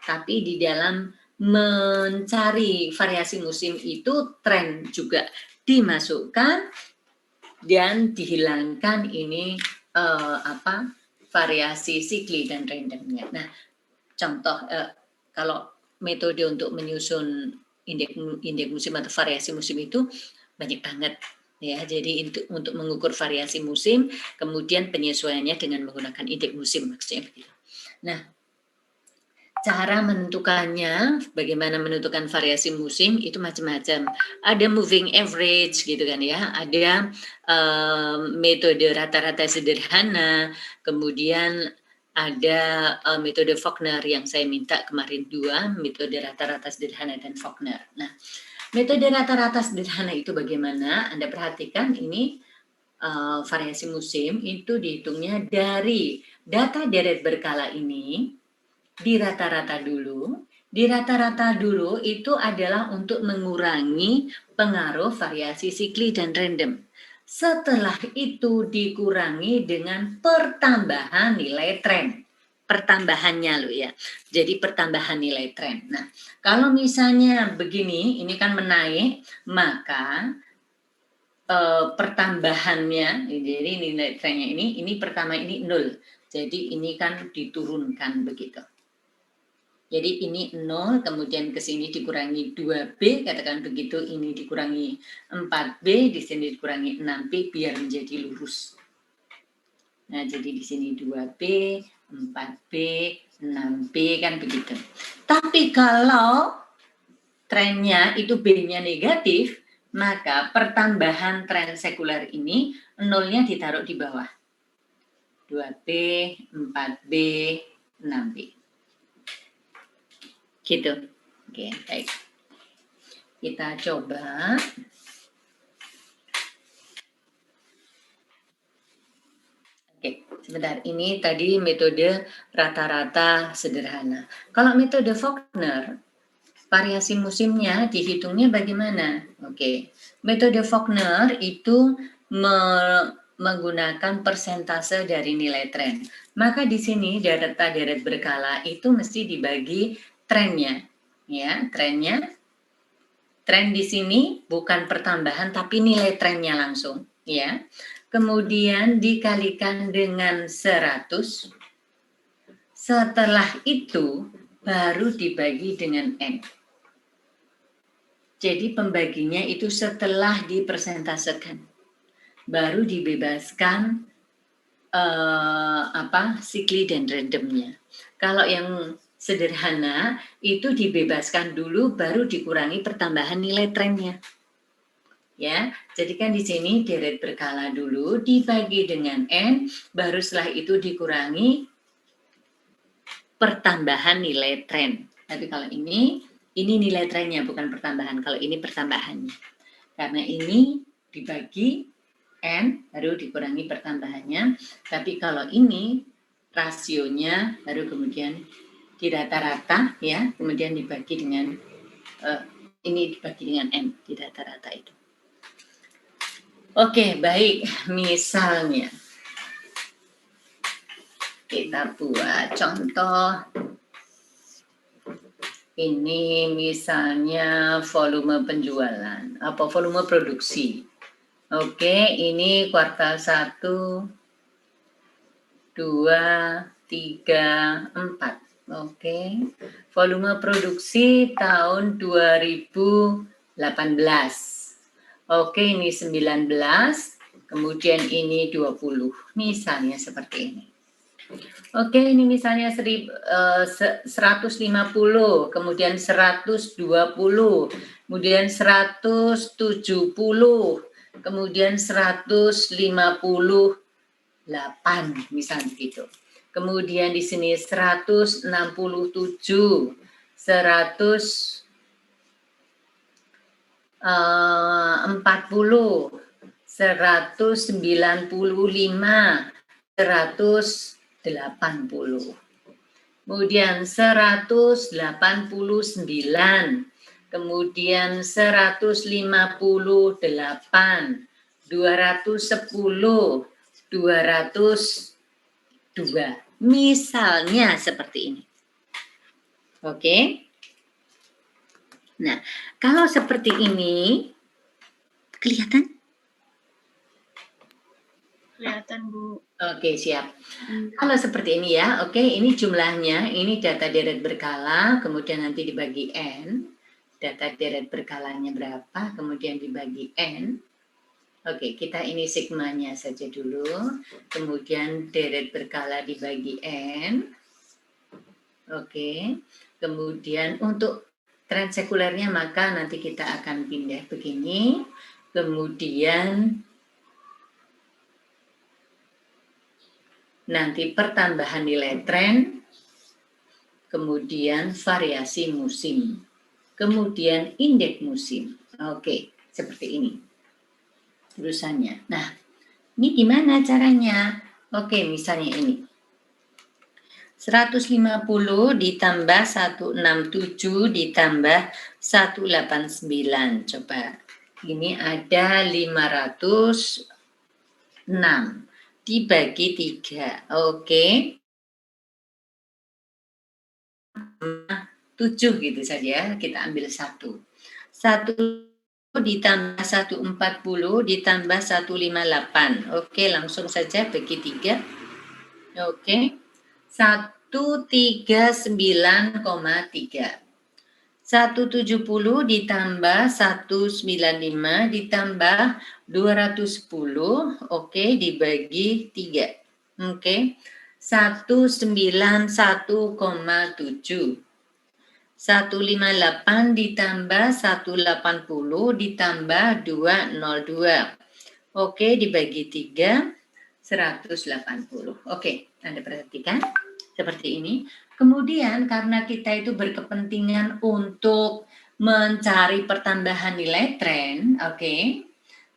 Tapi di dalam mencari variasi musim itu tren juga dimasukkan dan dihilangkan ini variasi sikli dan randomnya. Nah, contoh kalau metode untuk menyusun indeks musim atau variasi musim itu banyak banget ya. Jadi untuk mengukur variasi musim, kemudian penyesuaiannya dengan menggunakan indeks musim maksudnya begitu. Nah, cara menentukannya, bagaimana menentukan variasi musim itu macam-macam. Ada moving average gitu kan ya, ada metode rata-rata sederhana, kemudian ada metode Faulkner yang saya minta kemarin 2, metode rata-rata sederhana dan Faulkner. Nah, metode rata-rata sederhana itu bagaimana? Anda perhatikan ini variasi musim itu dihitungnya dari data deret berkala ini, di rata-rata dulu. Di rata-rata dulu itu adalah untuk mengurangi pengaruh variasi sikli dan random. Setelah itu dikurangi dengan pertambahan nilai tren. Pertambahannya loh ya. Jadi pertambahan nilai tren. Nah, kalau misalnya begini, ini kan menaik, maka pertambahannya, jadi nilai trennya ini pertama ini 0. Jadi ini kan diturunkan begitu. Jadi ini 0, kemudian ke sini dikurangi 2B, katakan begitu, ini dikurangi 4B, di sini dikurangi 6B, biar menjadi lurus. Nah, jadi di sini 2B, 4B, 6B, kan begitu. Tapi kalau trennya itu B-nya negatif, maka pertambahan tren sekuler ini, 0-nya ditaruh di bawah. 2B, 4B, 6B. Gitu. Oke, baik. Kita coba. Oke, sebentar. Ini tadi metode rata-rata sederhana. Kalau metode Faulkner, variasi musimnya dihitungnya bagaimana? Oke, metode Faulkner itu menggunakan persentase dari nilai tren. Maka di sini data deret berkala itu mesti dibagi trennya, ya, trennya. Tren di sini bukan pertambahan tapi nilai trennya langsung, ya. Kemudian dikalikan dengan 100. Setelah itu baru dibagi dengan N. Jadi pembaginya itu setelah dipersentasekan. Baru dibebaskan sikli dan randomnya. Kalau yang sederhana itu dibebaskan dulu baru dikurangi pertambahan nilai trennya. Ya, jadi kan di sini deret berkala dulu dibagi dengan N, baru setelah itu dikurangi pertambahan nilai tren. Tapi kalau ini nilai trennya bukan pertambahan, kalau ini pertambahannya. Karena ini dibagi N baru dikurangi pertambahannya, tapi kalau ini rasionya baru kemudian di rata-rata ya, kemudian dibagi dengan ini dibagi dengan N di rata-rata itu. Oke, baik. Misalnya kita buat contoh. Ini misalnya volume penjualan, volume produksi. Oke, ini kuartal 1, 2, 3, 4. Oke, volume produksi tahun 2018. Oke, ini 19, kemudian ini 20. Misalnya seperti ini. Oke, ini misalnya 150, kemudian 120, kemudian 170, kemudian 158, misalnya gitu. Kemudian di sini 167, 145, 180, kemudian 189, kemudian 158, 210, 202. Misalnya seperti ini. Oke. Nah, kalau seperti ini, kelihatan? Kelihatan, Bu. Oke, siap. Kalau seperti ini ya, oke, ini jumlahnya, ini data deret berkala, kemudian nanti dibagi N, data deret berkalanya berapa, kemudian dibagi N. Oke, kita ini sigmanya saja dulu, kemudian deret berkala dibagi N. Oke, kemudian untuk tren sekulernya maka nanti kita akan pindah begini, kemudian nanti pertambahan nilai tren, kemudian variasi musim, kemudian indeks musim. Oke, seperti ini urusannya. Nah, ini gimana caranya? Oke, misalnya ini. 150 ditambah 167 ditambah 189. Coba. Ini ada 506 dibagi 3. Oke. 7 gitu saja, kita ambil 1. 1 ditambah 140 ditambah 158. Oke, langsung saja bagi 3. Oke. 139,3. 170 ditambah 195 ditambah 210, oke, dibagi 3. Oke. 191,7. 158 ditambah 180 ditambah 202. Oke, dibagi 3, 180. Oke, Anda perhatikan seperti ini. Kemudian karena kita itu berkepentingan untuk mencari pertambahan nilai tren, oke,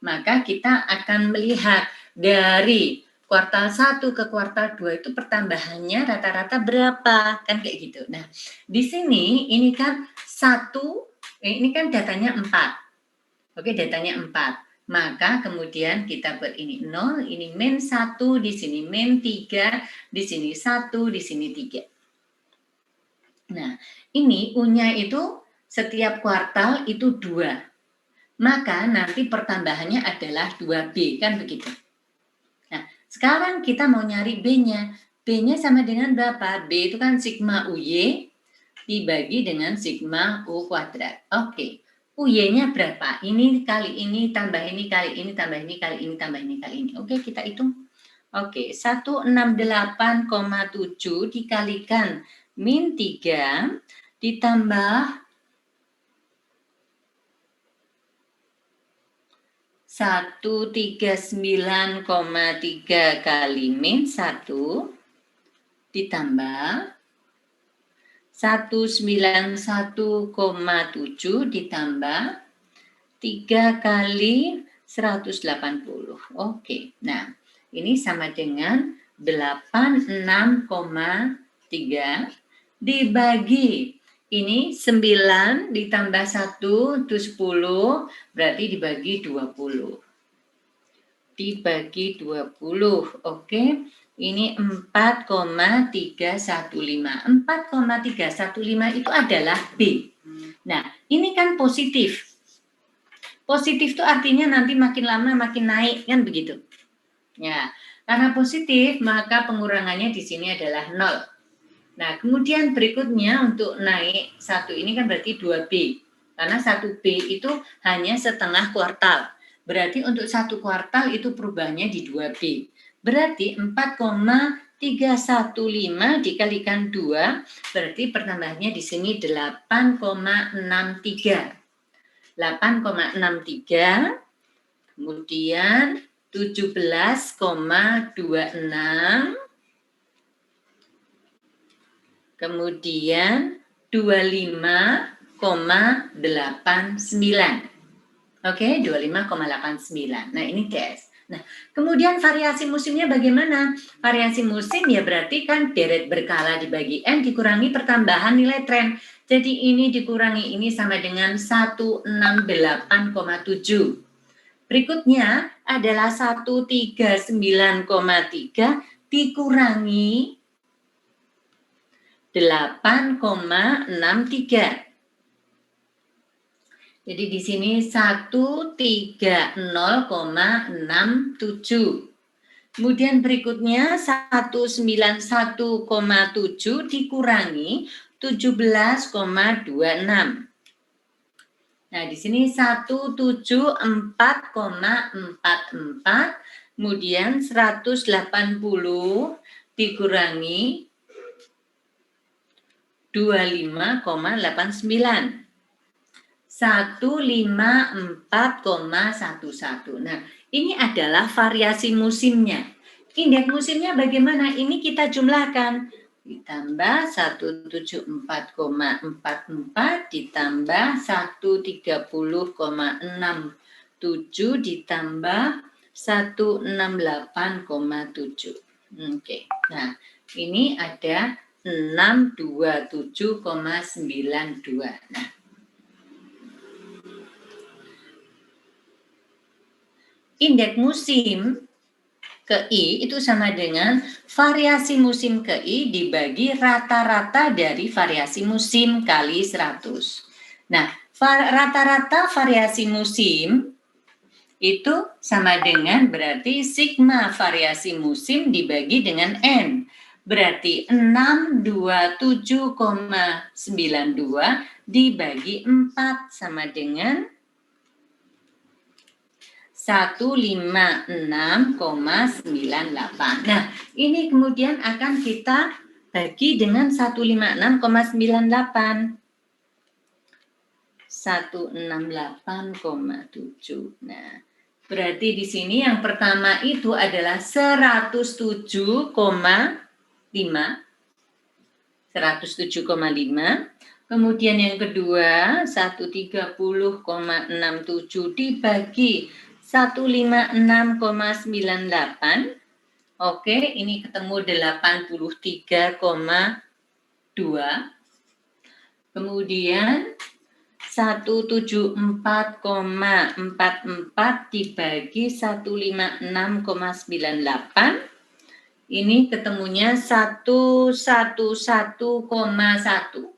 maka kita akan melihat dari kuartal 1 ke kuartal 2 itu pertambahannya rata-rata berapa, kan kayak gitu. Nah, di sini ini kan 1, ini kan datanya 4. Oke, datanya 4. Maka kemudian kita buat ini 0, ini min 1, di sini min 3, di sini 1, di sini 3. Nah, ini U-nya itu setiap kuartal itu 2. Maka nanti pertambahannya adalah 2B, kan begitu. Nah, sekarang kita mau nyari B-nya. B-nya sama dengan berapa? B itu kan sigma UY dibagi dengan sigma U kuadrat. Oke. UY-nya berapa? Ini kali ini, tambah ini, kali ini, tambah ini, kali ini, tambah ini, kali ini. Oke, kita hitung. Oke, 168,7 dikalikan min 3 ditambah 139,3 kali min 1 ditambah 191,7 ditambah 3 kali 180. Oke, nah ini sama dengan 86,3 dibagi ini 9 ditambah 1 itu 10, berarti dibagi 20. Dibagi 20, oke. Ini 4,315. 4,315 itu adalah B. Nah, ini kan positif. Positif itu artinya nanti makin lama makin naik, kan begitu. Ya, karena positif maka pengurangannya di sini adalah 0. Nah, kemudian berikutnya untuk naik 1 ini kan berarti 2B. Karena 1B itu hanya setengah kuartal. Berarti untuk 1 kuartal itu perubahannya di 2B. Berarti 4,315 dikalikan 2, berarti pertambahannya di sini 8,63. 8,63, kemudian 17,26, kemudian 25,89. Oke, 25,89. Nah, ini guys. Nah, kemudian variasi musimnya bagaimana? Variasi musim ya berarti kan deret berkala dibagi N dikurangi pertambahan nilai tren. Jadi ini dikurangi ini sama dengan 168,7. Berikutnya adalah 139,3 dikurangi 8,63. Jadi di sini 130,67. Kemudian berikutnya 191,7 dikurangi 17,26. Nah, di sini 174,44, kemudian 180 dikurangi 25,89. 154,11. Nah, ini adalah variasi musimnya. Indeks musimnya bagaimana? Ini kita jumlahkan. Ditambah 174,44 ditambah 130,67 ditambah 168,7. Oke. Nah, ini ada 627,92. Nah, indeks musim ke I itu sama dengan variasi musim ke I dibagi rata-rata dari variasi musim kali 100. Nah, rata-rata variasi musim itu sama dengan berarti sigma variasi musim dibagi dengan N. Berarti 627,92 dibagi 4 sama dengan 156,98. Nah, ini kemudian akan kita bagi dengan 156,98. 168,7. Nah, berarti di sini yang pertama itu adalah 107,5. 107,5. Kemudian yang kedua 130,67 dibagi 156,98. Oke, ini ketemu 83,2. Kemudian 174,44 dibagi 156,98. Ini ketemunya 111,1.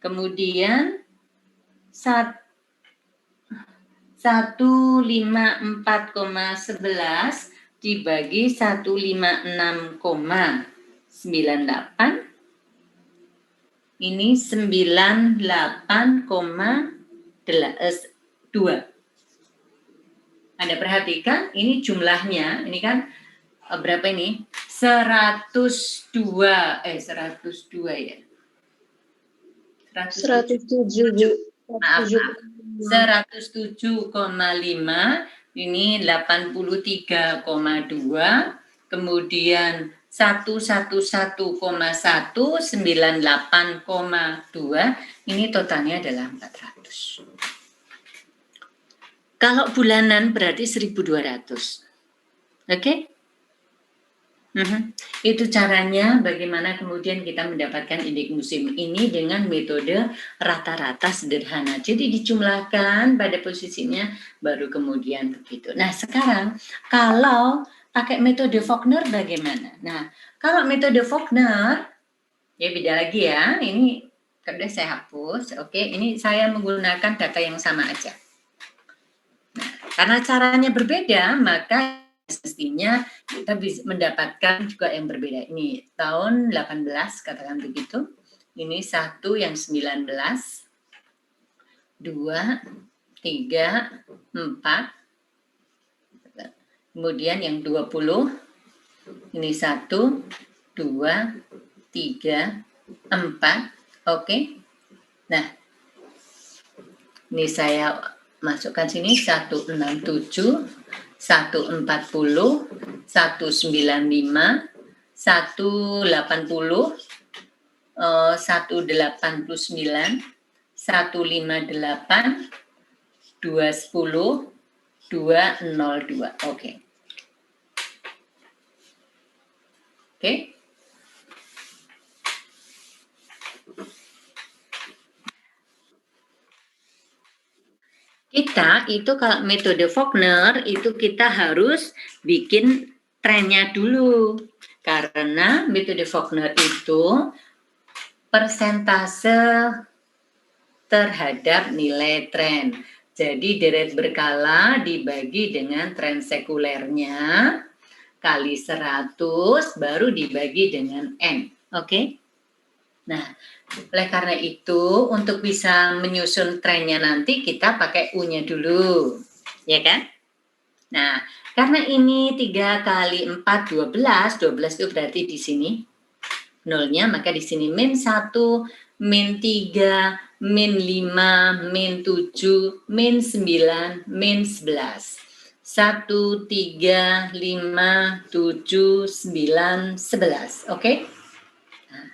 Kemudian 154,11 dibagi 156,98. Ini 98,2. Anda perhatikan ini jumlahnya, ini kan berapa ini? 102 ya. 107, Bu. Maaf. 107,5 ini 83,2, kemudian 111,1, 98,2, ini totalnya adalah 400. Kalau bulanan berarti 1.200. Oke? Itu caranya bagaimana kemudian kita mendapatkan indeks musim ini dengan metode rata-rata sederhana. Jadi dijumlahkan pada posisinya baru kemudian begitu. Nah, sekarang kalau pakai metode Faulkner bagaimana? Nah, kalau metode Faulkner ya beda lagi ya. Ini sudah saya hapus. Oke, ini saya menggunakan data yang sama aja. Nah, karena caranya berbeda, maka mestinya kita bisa mendapatkan juga yang berbeda. Ini tahun 18, katakan begitu. Ini 1 yang 19, 2, 3, 4. Kemudian yang 20, ini 1, 2, 3, 4. Oke. Nah, ini saya masukkan sini 167, 140, 195, 180, 189, 158, 210, 202. Oke. Oke. Kita itu kalau metode Faulkner itu kita harus bikin trennya dulu. Karena metode Faulkner itu persentase terhadap nilai tren. Jadi deret berkala dibagi dengan tren sekulernya kali 100 baru dibagi dengan N. Oke? Nah, oleh karena itu untuk bisa menyusun trennya nanti kita pakai U-nya dulu. Ya kan? Nah, karena ini 3 kali 4, 12. 12 itu berarti di sini nolnya, maka di sini min 1, min 3, min 5, min 7, min 9, min 11. 1, 3, 5, 7, 9, 11. Oke? Nah.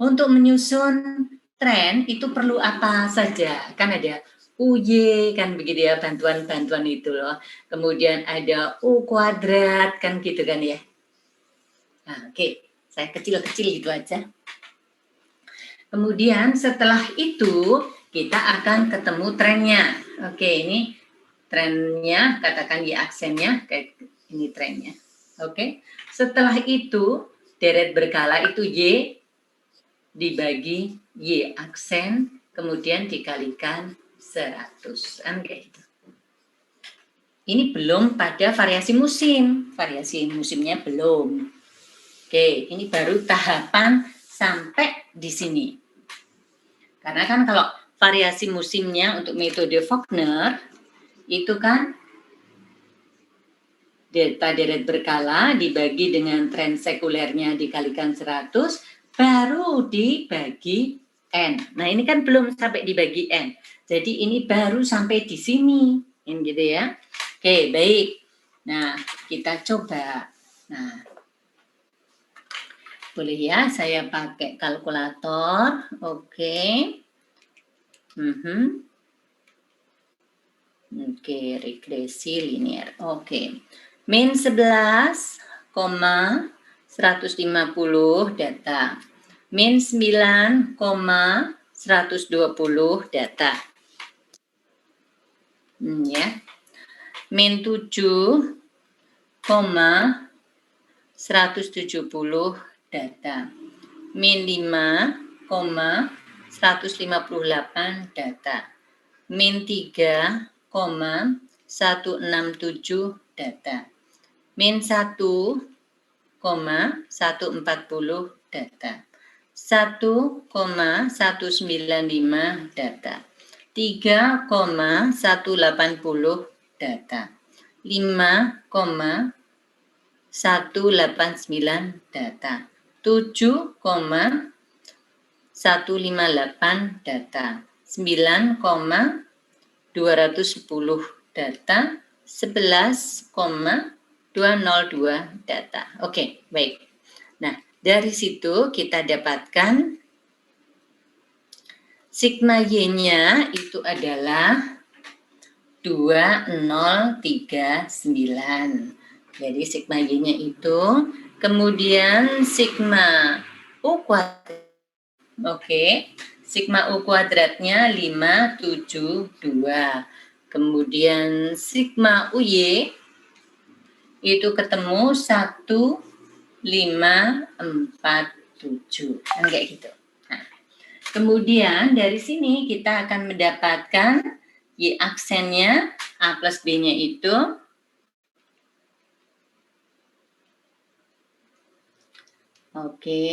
Untuk menyusun tren itu perlu apa saja? Kan ada UY kan begitu ya, bantuan-bantuan itu loh. Kemudian ada U kuadrat kan gitu kan ya. Nah, oke. Saya kecil-kecil gitu aja. Kemudian setelah itu kita akan ketemu trennya. Oke, ini trennya, katakan Y aksennya, kayak ini trennya. Oke, setelah itu deret berkala itu Y dibagi Y aksen, kemudian dikalikan 100. Kayak gitu. Ini belum pada variasi musim. Variasi musimnya belum. Oke, ini baru tahapan sampai di sini. Karena kan kalau variasi musimnya untuk metode Faulkner, itu kan delta deret berkala dibagi dengan tren sekulernya dikalikan 100, baru dibagi N. Nah, ini kan belum sampai dibagi N. Jadi ini baru sampai di sini. Ini gitu ya. Oke, baik. Nah, kita coba. Nah, boleh ya, saya pakai kalkulator. Oke. Oke, regresi linear. Oke. Min 11, 150 data. Min 9, 120 data. Ya. Min 7, 170 data. Min 5, 158 data. Min 3, 167 data. Min 1, 140 data. 1,195 data. 3,180 data. 5,189 data. 7,158 data. 9,210 data. 11,202 data. Oke, baik. Nah, dari situ kita dapatkan sigma Y-nya itu adalah 2039. Jadi sigma Y-nya itu, kemudian sigma U kuadrat. Oke, sigma U kuadratnya 572. Kemudian sigma UY itu ketemu 1547. Kan kayak gitu. Nah, kemudian dari sini kita akan mendapatkan Y aksennya A plus B-nya itu oke,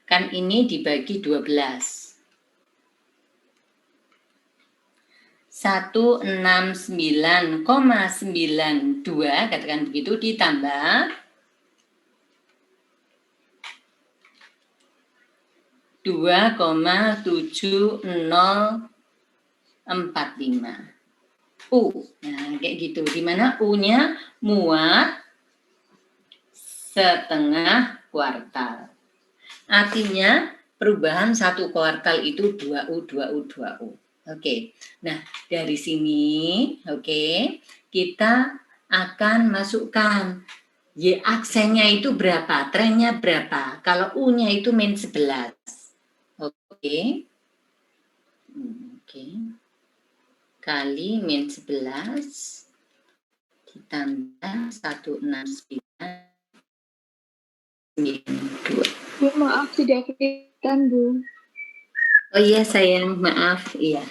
kan ini dibagi 12. 169,92 katakan begitu ditambah 2,7045 U. Nah, kayak gitu. Di mana U-nya muat setengah kuartal. Artinya perubahan satu kuartal itu 2U, 2U, 2U. Oke. Nah, dari sini, kita akan masukkan Y aksennya itu berapa, trennya berapa. Kalau U-nya itu min 11. Oke. Kali min 11 ditambah 169 2. Bu, maaf tidak kelihatan, Bu. Oh iya sayang, maaf. Iya.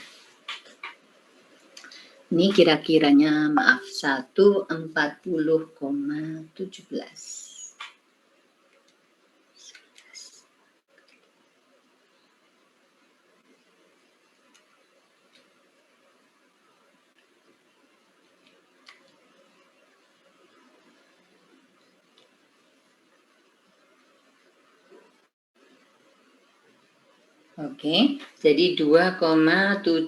Ini kira-kiranya maaf 140,17. Oke, jadi 2,7045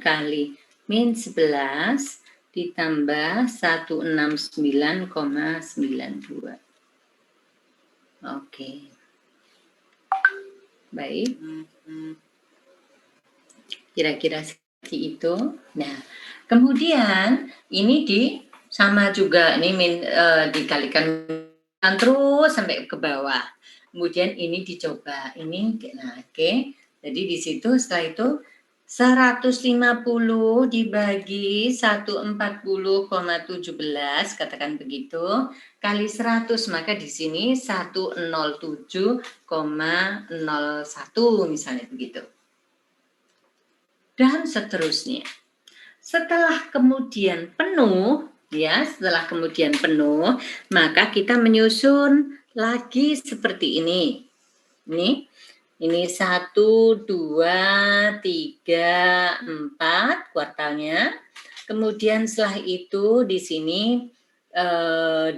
kali min 11 ditambah 169,92. Oke. Baik. Kira-kira seperti itu. Nah, kemudian ini sama juga ini dikalikan terus sampai ke bawah. Kemudian ini dicoba, ini nah oke. Jadi di situ setelah itu 150 dibagi 140,17 katakan begitu kali 100 maka di sini 107,01 misalnya begitu. Dan seterusnya. Setelah kemudian penuh, maka kita menyusun lagi seperti ini. Ini 1, 2, 3, 4 kuartalnya. Kemudian setelah itu di sini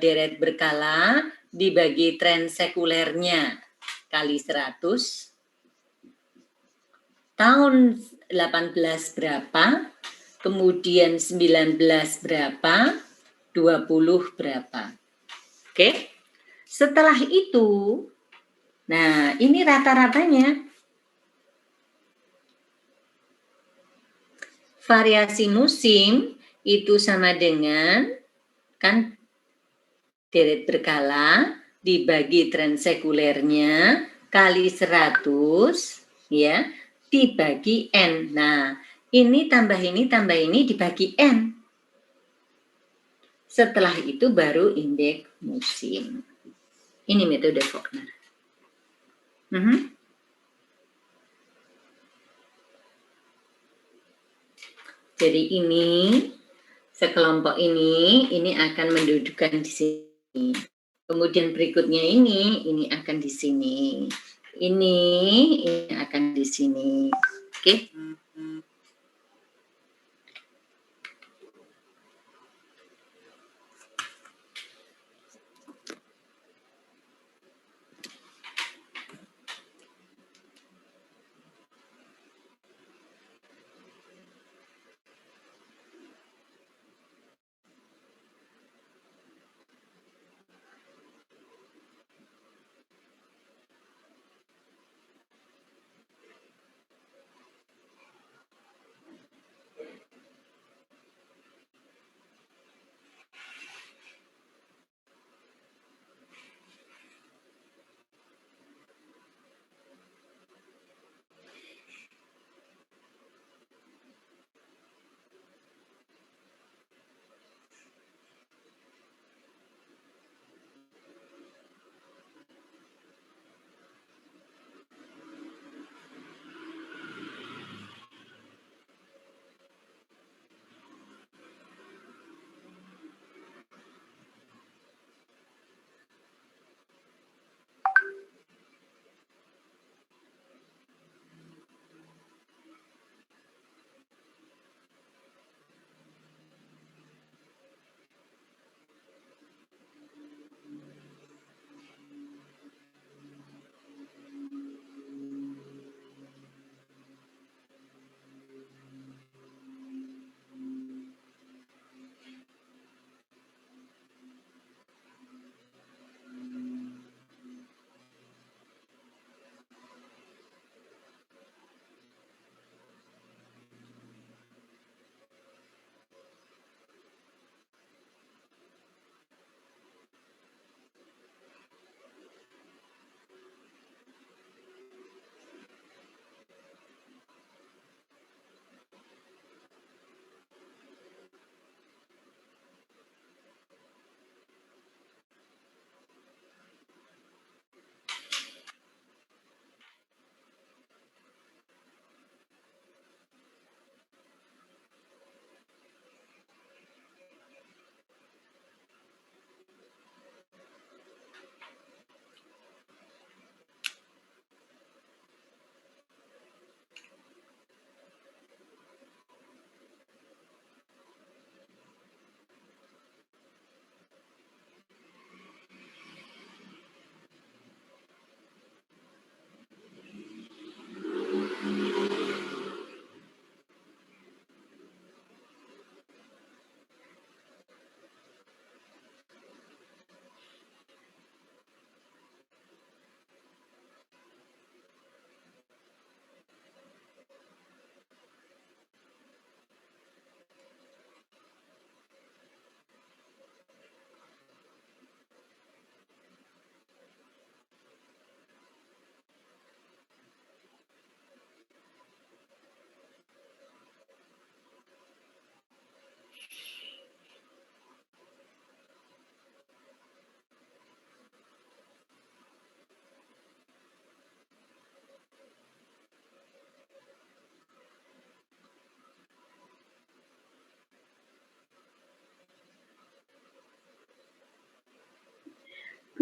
deret berkala dibagi tren sekulernya kali 100. Tahun 18 berapa, kemudian 19 berapa, 20 berapa. Oke. Setelah itu, nah ini rata-ratanya. Variasi musim itu sama dengan kan deret berkala dibagi tren sekulernya kali 100 ya dibagi N. Nah, ini tambah ini dibagi N. Setelah itu baru indeks musim. Ini metode Faulkner. Jadi ini sekelompok ini akan mendudukkan di sini. Kemudian berikutnya ini akan di sini. Ini akan di sini. Oke.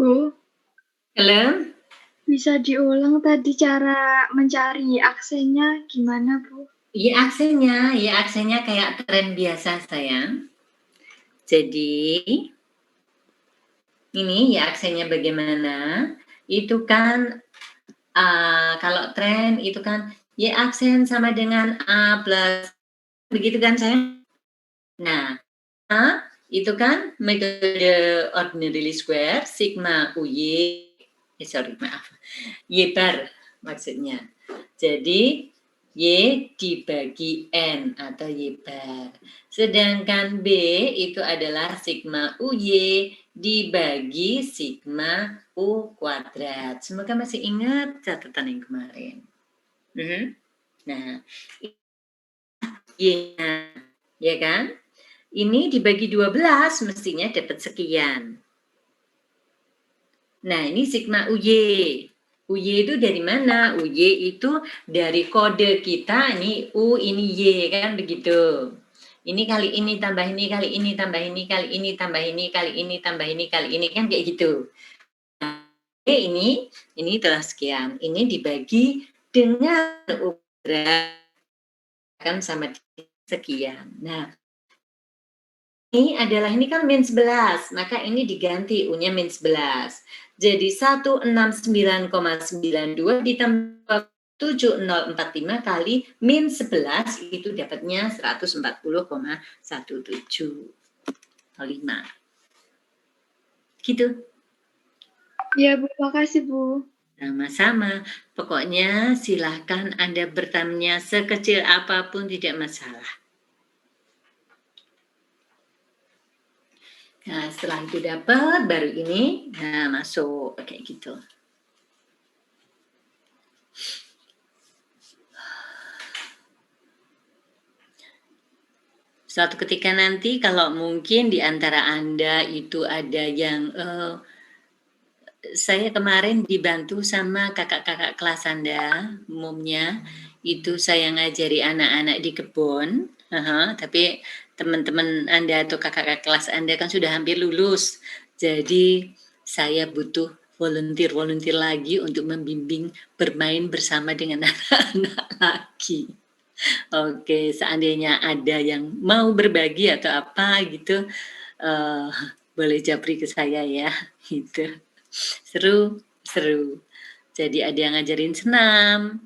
Bu, Halo? bisa diulang tadi cara mencari aksennya gimana, Bu? Ya aksennya kayak tren biasa sayang. Jadi ini ya aksennya bagaimana? Itu kan kalau tren itu kan Y aksen sama dengan A plus, begitu kan sayang? Nah, A itu kan metode ordinary square sigma UY, maaf, Y bar maksudnya. Jadi Y dibagi N atau Y bar. Sedangkan B itu adalah sigma UY dibagi sigma U kuadrat. Semoga masih ingat catatan yang kemarin. Nah, Y-nya, ya kan? Ini dibagi 12 mestinya dapat sekian. Nah, ini sigma UY. UY itu dari mana? UY itu dari kode kita, ini U, ini Y, kan begitu. Ini kali ini tambah ini, kali ini tambah ini, kali ini tambah ini, kali ini tambah ini, kali ini, kan kayak gitu. Nah, ini telah sekian. Ini dibagi dengan U kan sama sekian. Nah, ini kan min 11, maka ini diganti U-nya min 11. Jadi 169,92 ditambah 7045 kali min 11 itu dapatnya 140,1705. Gitu. Ya, Bu, makasih, Bu. Sama-sama. Pokoknya silahkan Anda bertanya sekecil apapun tidak masalah. Nah, setelah itu dapat, baru ini, nah masuk kayak gitu. Suatu ketika nanti kalau mungkin di antara Anda itu ada yang saya kemarin dibantu sama kakak-kakak kelas Anda, umumnya itu saya ngajari anak-anak di kebun, tapi teman-teman Anda atau kakak-kakak kelas Anda kan sudah hampir lulus, jadi saya butuh volunteer lagi untuk membimbing bermain bersama dengan anak-anak lagi. Oke, seandainya ada yang mau berbagi atau apa gitu, boleh japri ke saya ya, gitu. Seru. Jadi ada yang ngajarin senam,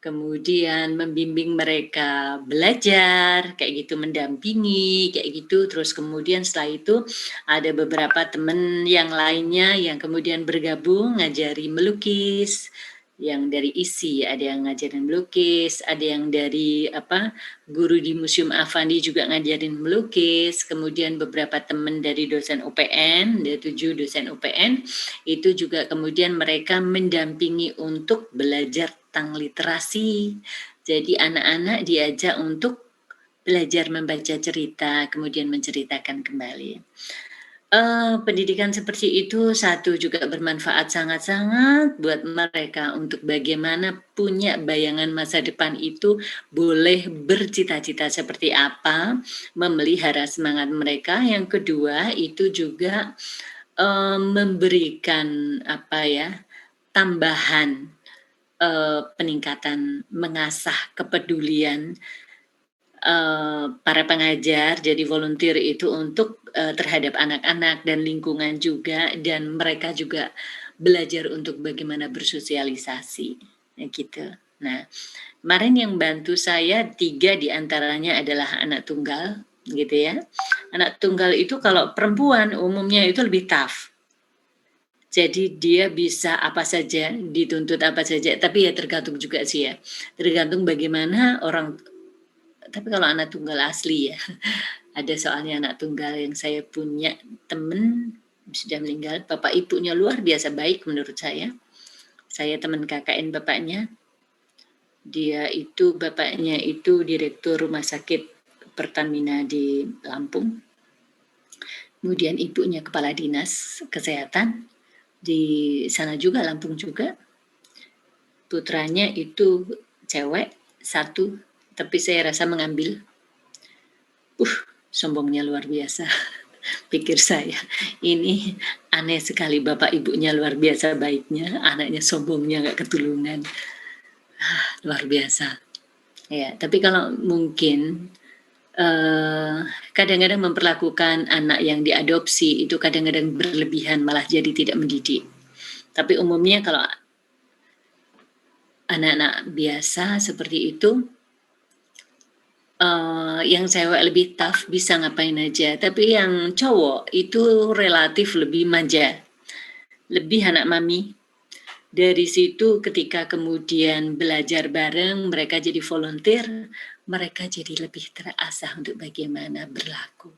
kemudian membimbing mereka belajar, kayak gitu, mendampingi, kayak gitu. Terus kemudian setelah itu ada beberapa teman yang lainnya yang kemudian bergabung ngajari melukis, yang dari ISI, ada yang ngajarin melukis, ada yang dari guru di Museum Avandi juga ngajarin melukis, kemudian beberapa teman dari dosen UPN, ada 7 dosen UPN, itu juga kemudian mereka mendampingi untuk belajar tentang literasi. Jadi anak-anak diajak untuk belajar membaca cerita, kemudian menceritakan kembali. Pendidikan seperti itu satu juga bermanfaat sangat-sangat buat mereka untuk bagaimana punya bayangan masa depan itu boleh bercita-cita seperti apa, memelihara semangat mereka. Yang kedua itu juga memberikan tambahan peningkatan mengasah kepedulian para pengajar, jadi volunteer itu untuk terhadap anak-anak dan lingkungan juga, dan mereka juga belajar untuk bagaimana bersosialisasi, gitu. Nah, kemarin yang bantu saya 3 diantaranya adalah anak tunggal, gitu ya. Anak tunggal itu kalau perempuan umumnya itu lebih tough. Jadi dia bisa apa saja, dituntut apa saja, tapi ya tergantung juga sih ya. Tergantung bagaimana orang. Tapi kalau anak tunggal asli ya, ada soalnya anak tunggal yang saya punya temen sudah meninggal, bapak ibunya luar biasa baik menurut saya. Saya teman KKN bapaknya, bapaknya itu direktur rumah sakit Pertamina di Lampung. Kemudian ibunya kepala dinas kesehatan di sana juga, Lampung juga. Putranya itu cewek satu, tapi saya rasa mengambil. Sombongnya luar biasa. pikir saya, ini aneh sekali, bapak ibunya luar biasa baiknya, anaknya sombongnya nggak ketulungan. Luar biasa. Ya, tapi kalau mungkin kadang-kadang memperlakukan anak yang diadopsi itu kadang-kadang berlebihan, malah jadi tidak mendidik. Tapi umumnya kalau anak-anak biasa seperti itu, yang cewek lebih tough bisa ngapain aja, tapi yang cowok itu relatif lebih manja, lebih anak mami. Dari situ ketika kemudian belajar bareng, mereka jadi volunteer, mereka jadi lebih terasah untuk bagaimana berlaku.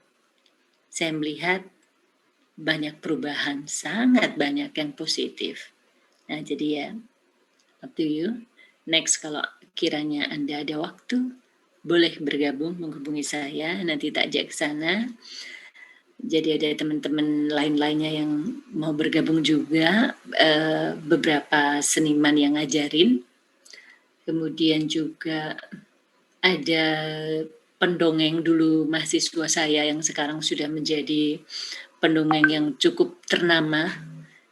Saya melihat banyak perubahan, sangat banyak yang positif. Nah, jadi ya, up to you. Next, kalau kiranya Anda ada waktu, boleh bergabung, menghubungi saya, nanti tak ajak ke sana. Jadi ada teman-teman lain-lainnya yang mau bergabung juga, beberapa seniman yang ngajarin. Kemudian juga ada pendongeng dulu mahasiswa saya yang sekarang sudah menjadi pendongeng yang cukup ternama.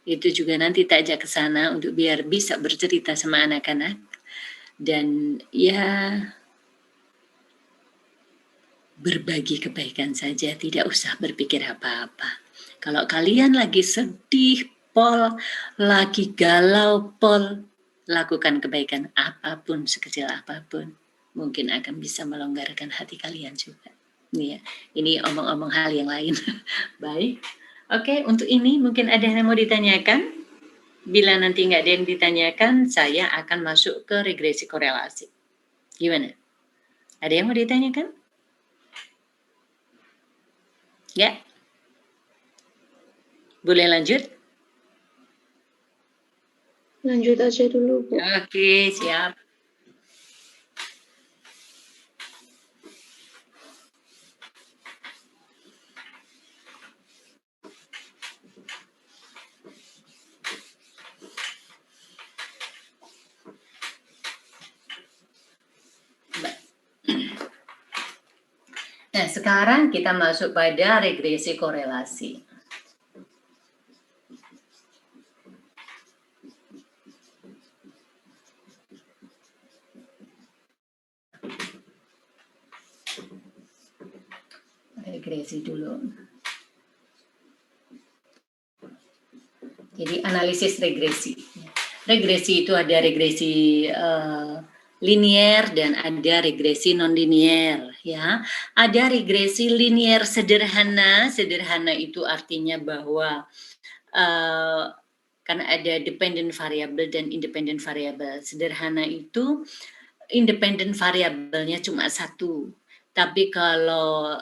Itu juga nanti tak ajak ke sana untuk biar bisa bercerita sama anak-anak. Dan ya berbagi kebaikan saja, tidak usah berpikir apa-apa. Kalau kalian lagi sedih, Pol, lagi galau, Pol, lakukan kebaikan apapun, sekecil apapun. Mungkin akan bisa melonggarkan hati kalian juga. Ini omong-omong hal yang lain. Baik. Oke, untuk ini mungkin ada yang mau ditanyakan. Bila nanti nggak ada yang ditanyakan, saya akan masuk ke regresi korelasi. Gimana? Ada yang mau ditanyakan? Ya, boleh lanjut? Lanjut aja dulu, Bu. Oke, siap. Nah, sekarang kita masuk pada regresi korelasi. Regresi dulu. Jadi analisis regresi. Regresi itu ada regresi linier dan ada regresi non-linier, ya. Ada regresi linier sederhana. Sederhana itu artinya bahwa karena ada dependent variable dan independent variable. Sederhana itu independent variabelnya cuma satu. Tapi kalau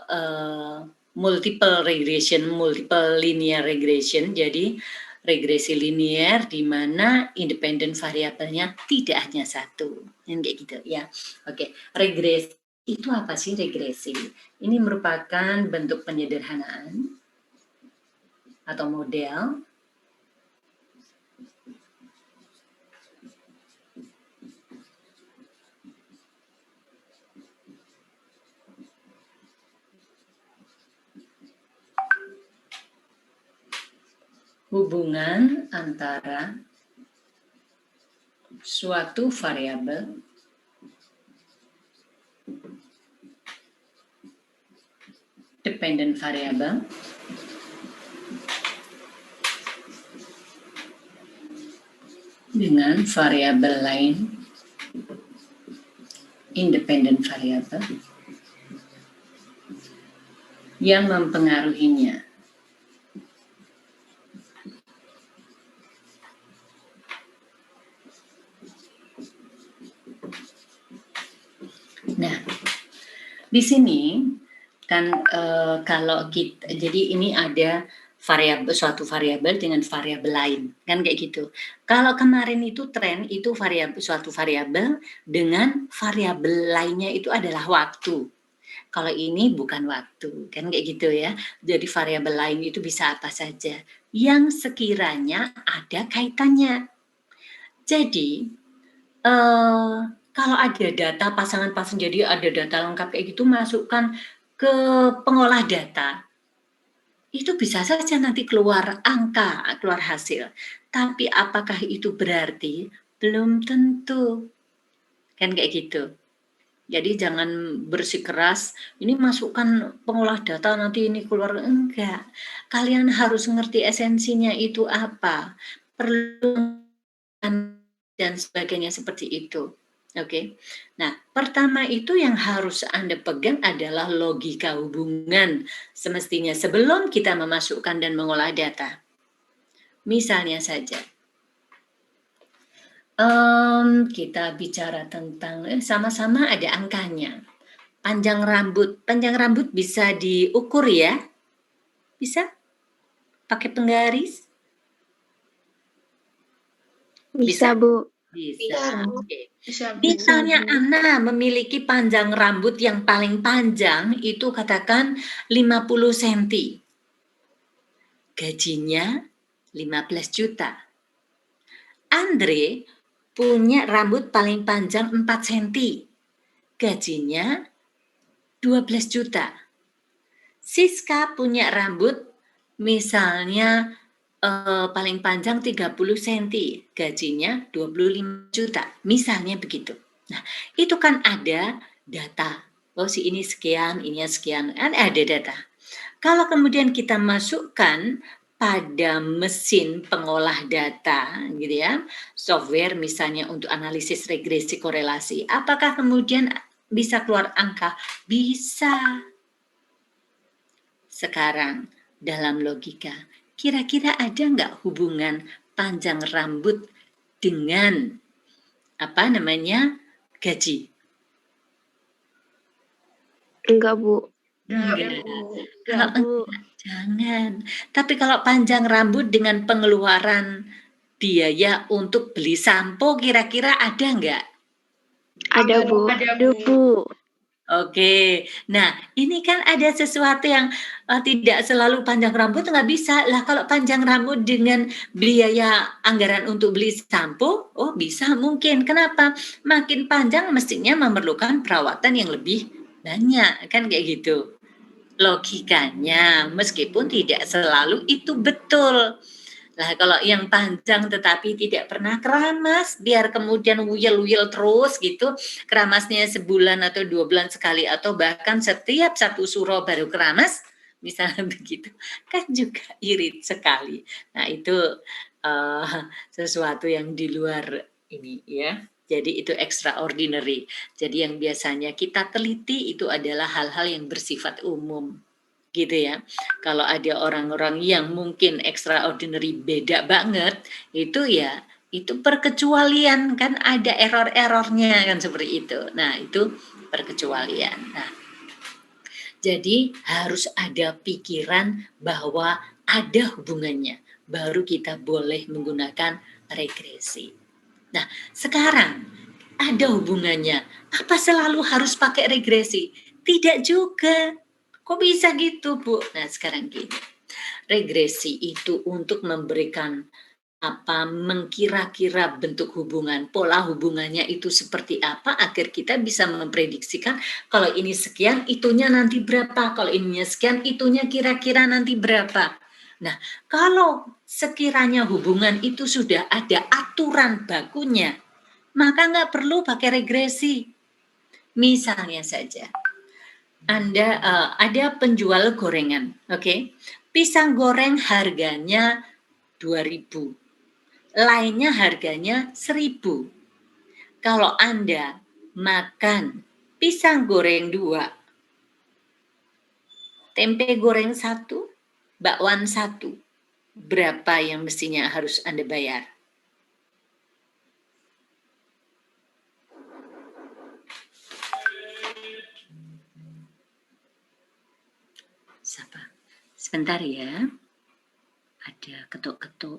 multiple regression, multiple linear regression, jadi regresi linier di mana independent variabelnya tidak hanya satu. Yang kayak gitu ya. Oke, regresi itu apa sih regresi? Ini merupakan bentuk penyederhanaan atau model hubungan antara suatu variabel dependent variable dengan variabel lain independent variable yang mempengaruhinya. Nah, di sini kan kalau kita, jadi ini ada variabel, suatu variabel dengan variabel lain, kan kayak gitu. Kalau kemarin itu tren itu variabel, suatu variabel dengan variabel lainnya itu adalah waktu. Kalau ini bukan waktu, kan kayak gitu ya. Jadi variabel lain itu bisa apa saja yang sekiranya ada kaitannya. Jadi kalau ada data pasangan-pasangan, jadi ada data lengkap kayak gitu, masukkan ke pengolah data. itu bisa saja nanti keluar angka, keluar hasil. Tapi apakah itu berarti? Belum tentu. Kan kayak gitu. Jadi jangan bersikeras, ini masukkan pengolah data nanti ini keluar, enggak. Kalian harus ngerti esensinya itu apa, perlu dan sebagainya seperti itu. Oke. Nah, pertama itu yang harus Anda pegang adalah logika hubungan semestinya sebelum kita memasukkan dan mengolah data. Misalnya saja, kita bicara tentang sama-sama ada angkanya. Panjang rambut bisa diukur ya? Bisa? Pakai penggaris? Bisa, Bu. Bisa. Bu. Oke. Bisa, Bu. Misalnya Bu. Ana memiliki panjang rambut yang paling panjang itu katakan 50 cm. Gajinya 15 juta. Andre punya rambut paling panjang 4 cm. Gajinya 12 juta. Siska punya rambut misalnya paling panjang 30 cm, gajinya 25 juta, misalnya begitu. Nah, itu kan ada data. Oh, si ini sekian, ini sekian, kan ada data. Kalau kemudian kita masukkan pada mesin pengolah data, gitu ya, software misalnya untuk analisis regresi korelasi, apakah kemudian bisa keluar angka? Bisa. Sekarang, dalam logika, kira-kira ada nggak hubungan panjang rambut dengan gaji? Enggak, Bu. Enggak. Enggak, Bu. Jangan. Tapi kalau panjang rambut dengan pengeluaran biaya untuk beli sampo, kira-kira ada nggak? Ada, Bu. Ada, Bu. Oke, nah ini kan ada sesuatu yang tidak selalu panjang rambut nggak bisa lah. Kalau panjang rambut dengan biaya anggaran untuk beli sampo, oh bisa mungkin. Kenapa? Makin panjang mestinya memerlukan perawatan yang lebih banyak, kan kayak gitu. Logikanya, meskipun tidak selalu itu betul. Lah kalau yang panjang tetapi tidak pernah keramas, biar kemudian wuyel-wuyel terus gitu, keramasnya sebulan atau 2 bulan sekali atau bahkan setiap 1 suro baru keramas, misalnya begitu, kan juga irit sekali. Nah itu sesuatu yang di luar ini ya. Jadi itu extraordinary. Jadi yang biasanya kita teliti itu adalah hal-hal yang bersifat umum. Gitu ya. Kalau ada orang-orang yang mungkin extraordinary beda banget, itu ya itu perkecualian, kan ada error-errornya kan seperti itu. Nah, itu perkecualian. Nah, jadi harus ada pikiran bahwa ada hubungannya, baru kita boleh menggunakan regresi. Nah, sekarang ada hubungannya. Apa selalu harus pakai regresi? Tidak juga. Kok bisa gitu, Bu? Nah, sekarang gini. Regresi itu untuk memberikan mengkira-kira bentuk hubungan, pola hubungannya itu seperti apa agar kita bisa memprediksikan kalau ini sekian, itunya nanti berapa, kalau ininya sekian, itunya kira-kira nanti berapa. Nah, kalau sekiranya hubungan itu sudah ada aturan bakunya, maka nggak perlu pakai regresi. Misalnya saja, Anda ada penjual gorengan, oke? Pisang goreng harganya 2.000, lainnya harganya 1.000. Kalau Anda makan pisang goreng 2, tempe goreng 1, bakwan 1, berapa yang mestinya harus Anda bayar? Sebentar ya, ada ketuk-ketuk.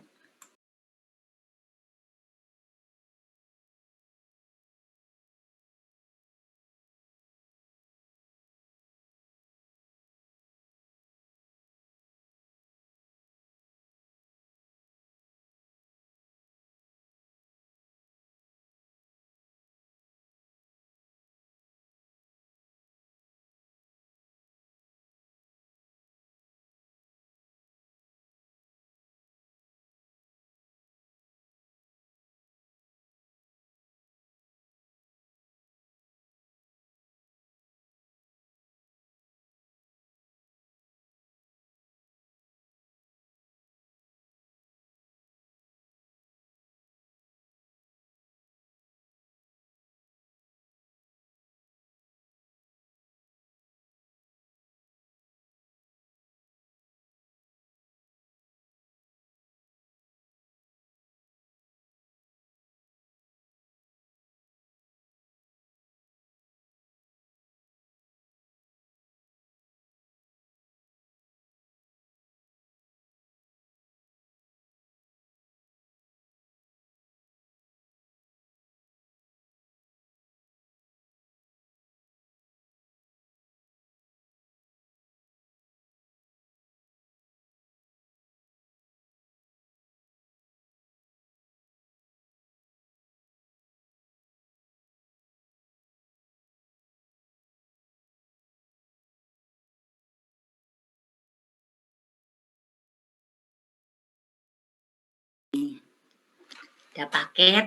Ada paket.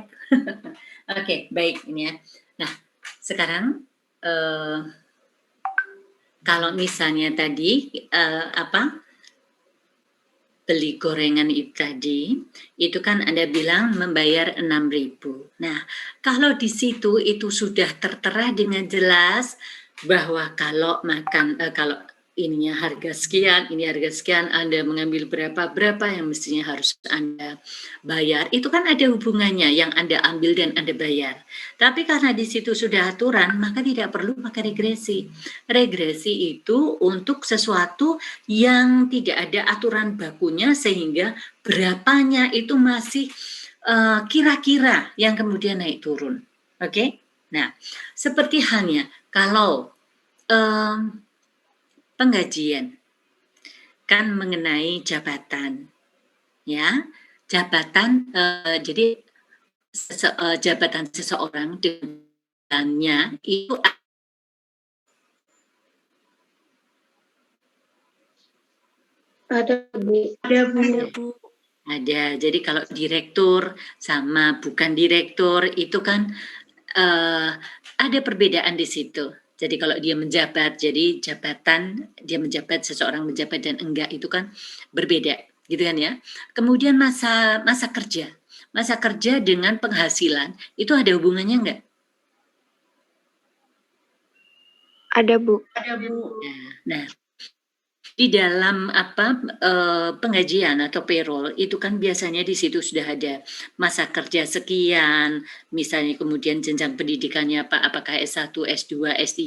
Oke, baik ini ya. Nah, sekarang kalau misalnya tadi beli gorengan itu tadi, itu kan Anda bilang membayar 6.000. Nah, kalau di situ itu sudah tertera dengan jelas bahwa kalau kalau ininya harga sekian, ini harga sekian, Anda mengambil berapa yang mestinya harus Anda bayar. Itu kan ada hubungannya yang Anda ambil dan Anda bayar. Tapi karena di situ sudah aturan, maka tidak perlu pakai regresi. Regresi itu untuk sesuatu yang tidak ada aturan bakunya sehingga berapanya itu masih kira-kira yang kemudian naik turun. Oke? Nah, seperti halnya kalau penggajian kan mengenai jabatan, ya, jabatan jadi jabatan seseorang dengannya itu Ada Bu. ada. Jadi kalau direktur sama bukan direktur itu kan ada perbedaan di situ. Jadi kalau dia menjabat, jadi jabatan, dia menjabat, seseorang menjabat dan enggak itu kan berbeda, gitu kan ya. Kemudian masa kerja dengan penghasilan itu ada hubungannya enggak? Ada, Bu. Nah, di dalam penggajian atau payroll itu kan biasanya di situ sudah ada masa kerja sekian, misalnya kemudian jenjang pendidikannya apakah S1, S2, S3,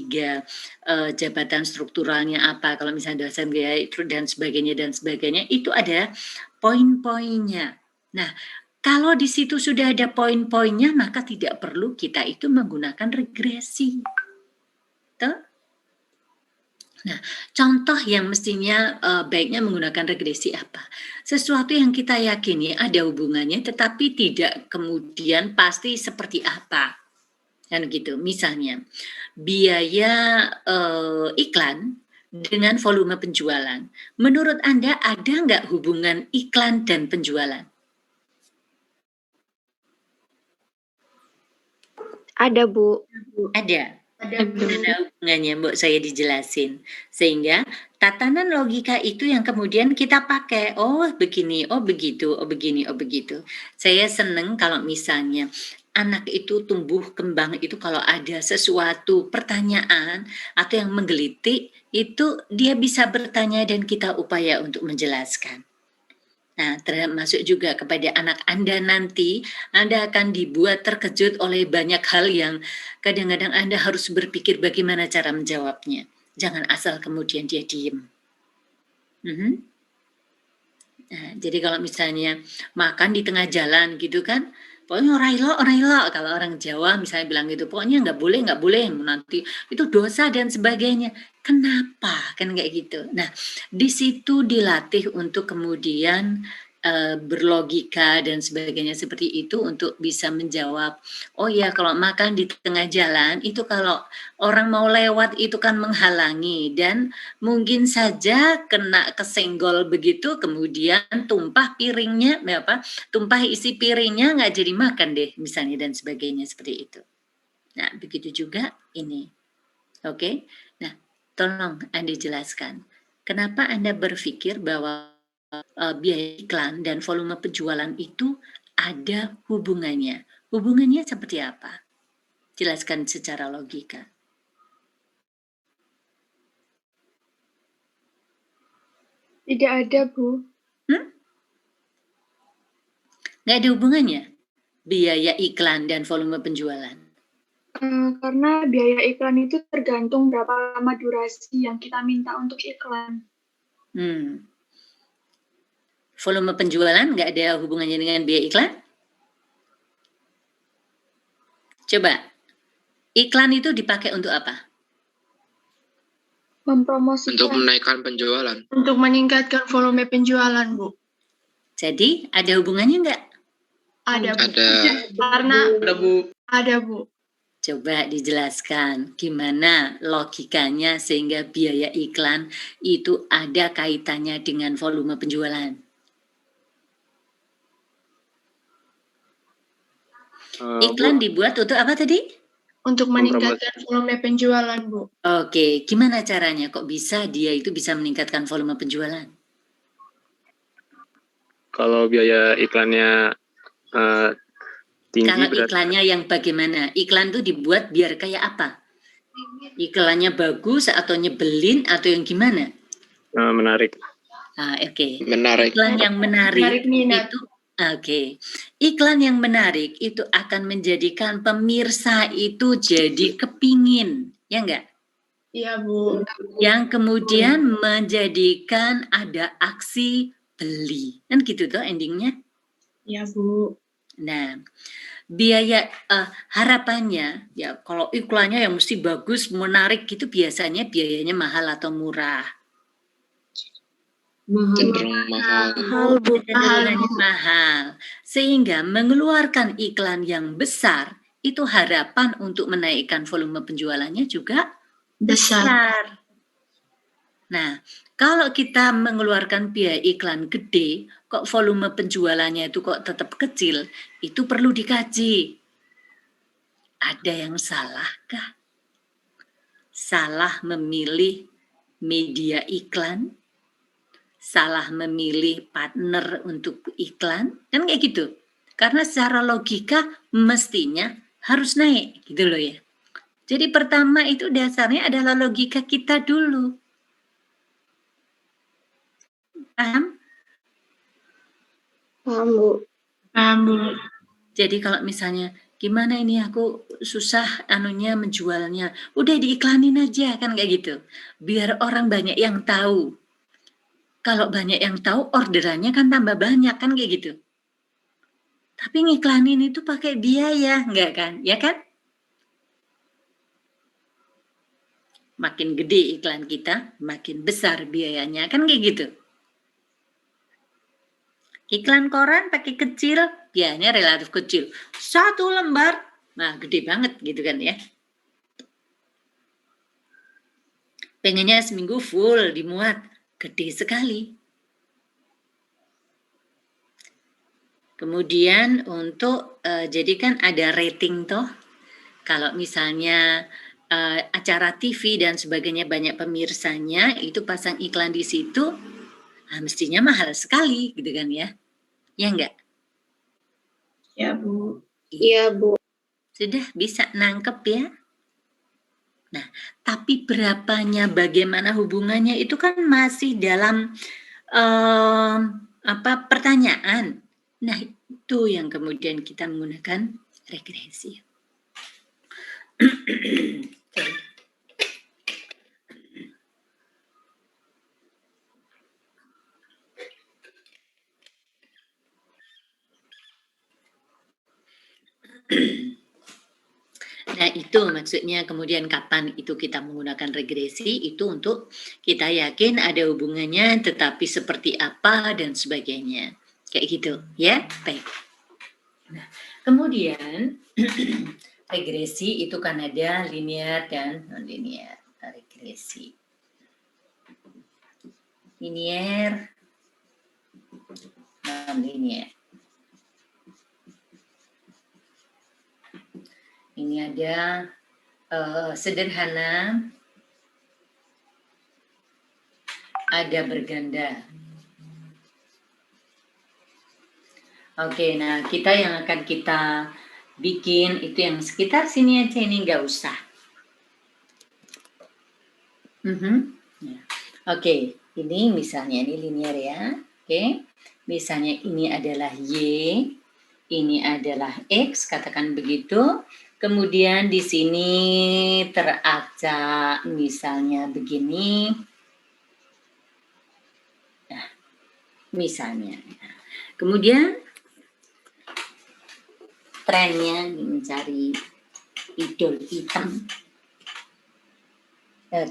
jabatan strukturalnya apa, kalau misalnya dosen itu dan sebagainya, itu ada poin-poinnya. Nah, kalau di situ sudah ada poin-poinnya, maka tidak perlu kita itu menggunakan regresi. Tuh? Nah, contoh yang mestinya baiknya menggunakan regresi apa? Sesuatu yang kita yakini ada hubungannya, tetapi tidak kemudian pasti seperti apa. Kan gitu. Misalnya, biaya iklan dengan volume penjualan. Menurut Anda ada nggak hubungan iklan dan penjualan? Ada, Bu. Ada hubungannya, Mbok, saya dijelasin. Sehingga tatanan logika itu yang kemudian kita pakai. Oh begini, oh begitu, oh begini, oh begitu. Saya seneng kalau misalnya anak itu tumbuh kembang itu kalau ada sesuatu pertanyaan atau yang menggelitik, itu dia bisa bertanya dan kita upaya untuk menjelaskan. Nah, termasuk juga kepada anak Anda nanti, Anda akan dibuat terkejut oleh banyak hal yang kadang-kadang Anda harus berpikir bagaimana cara menjawabnya. Jangan asal kemudian dia diem. Nah, jadi kalau misalnya makan di tengah jalan gitu kan, pokoknya orang ilo, kalau orang Jawa misalnya bilang gitu, pokoknya nggak boleh, nanti itu dosa dan sebagainya. Kenapa? Kan kayak gitu. Nah, di situ dilatih untuk kemudian berlogika dan sebagainya seperti itu untuk bisa menjawab, oh ya kalau makan di tengah jalan itu kalau orang mau lewat itu kan menghalangi dan mungkin saja kena kesenggol begitu kemudian tumpah isi piringnya nggak jadi makan deh misalnya dan sebagainya seperti itu. Nah begitu juga ini. Oke. Nah tolong Anda jelaskan kenapa Anda berpikir bahwa biaya iklan dan volume penjualan itu ada hubungannya. Hubungannya seperti apa? Jelaskan secara logika. Tidak ada, Bu. Nggak ada hubungannya biaya iklan dan volume penjualan. Karena biaya iklan itu tergantung berapa lama durasi yang kita minta untuk iklan. Volume penjualan nggak ada hubungannya dengan biaya iklan? Coba, iklan itu dipakai untuk apa? Mempromosikan. Untuk menaikkan penjualan. Untuk meningkatkan volume penjualan, Bu. Jadi, ada hubungannya nggak? Ada, Bu. Ada. Karena Ada, Bu. Ada, Bu. Coba dijelaskan gimana logikanya sehingga biaya iklan itu ada kaitannya dengan volume penjualan. Iklan dibuat untuk apa tadi? Untuk meningkatkan volume penjualan, Bu. Oke, gimana caranya? Kok bisa dia itu bisa meningkatkan volume penjualan? Kalau biaya iklannya tinggi, Kalau berarti iklannya yang bagaimana? Iklan itu dibuat biar kayak apa? Iklannya bagus atau nyebelin atau yang gimana? menarik. Oke. Menarik. Iklan yang menarik Menarik minat. itu iklan yang menarik itu akan menjadikan pemirsa itu jadi kepingin, ya enggak? Iya, Bu. Yang kemudian menjadikan ada aksi beli. Kan gitu tuh endingnya. Iya, Bu. Nah, biaya harapannya ya kalau iklannya yang mesti bagus, menarik gitu biasanya biayanya mahal atau murah? Cenderung mahal. Kecenderungannya mahal. Sehingga mengeluarkan iklan yang besar itu harapan untuk menaikkan volume penjualannya juga besar. Nah, kalau kita mengeluarkan biaya iklan gede, kok volume penjualannya itu kok tetap kecil, itu perlu dikaji. Ada yang salahkah? Salah memilih media iklan? Salah memilih partner untuk iklan? Kan kayak gitu. Karena secara logika mestinya harus naik, gitu loh ya. Jadi pertama itu dasarnya adalah logika kita dulu. Paham? Paham, Bu. Paham, Bu. Jadi kalau misalnya gimana ini aku susah menjualnya, udah diiklanin aja kan kayak gitu. Biar orang banyak yang tahu. Kalau banyak yang tahu orderannya kan tambah banyak kan kayak gitu. Tapi ngiklanin itu pakai biaya, enggak kan? Ya kan? Makin gede iklan kita, makin besar biayanya kan kayak gitu. Iklan koran pakai kecil, biayanya relatif kecil. 1 lembar, nah gede banget gitu kan ya. Pengennya seminggu full dimuat, gede sekali. Kemudian untuk jadi kan ada rating toh. Kalau misalnya acara TV dan sebagainya banyak pemirsanya, itu pasang iklan di situ, mestinya mahal sekali gitu kan ya. Ya enggak? Ya, Bu. Iya, Bu. Sudah bisa nangkep ya? Nah, tapi berapanya, bagaimana hubungannya itu kan masih dalam pertanyaan. Nah, itu yang kemudian kita menggunakan regresi. Nah, itu maksudnya kemudian kapan itu kita menggunakan regresi, itu untuk kita yakin ada hubungannya, tetapi seperti apa dan sebagainya. Kayak gitu, ya. Baik. Nah, kemudian regresi itu kan ada linear dan non-linear. Regresi. Linear, non-linear. Ini ada sederhana, ada berganda. Oke, nah kita yang akan kita bikin itu yang sekitar sini aja, ini nggak usah. Oke, ini misalnya ini linear ya. Oke, misalnya ini adalah Y, ini adalah X, katakan begitu. Kemudian di sini teracak misalnya begini. Nah, misalnya. Kemudian trennya mencari idol hitam.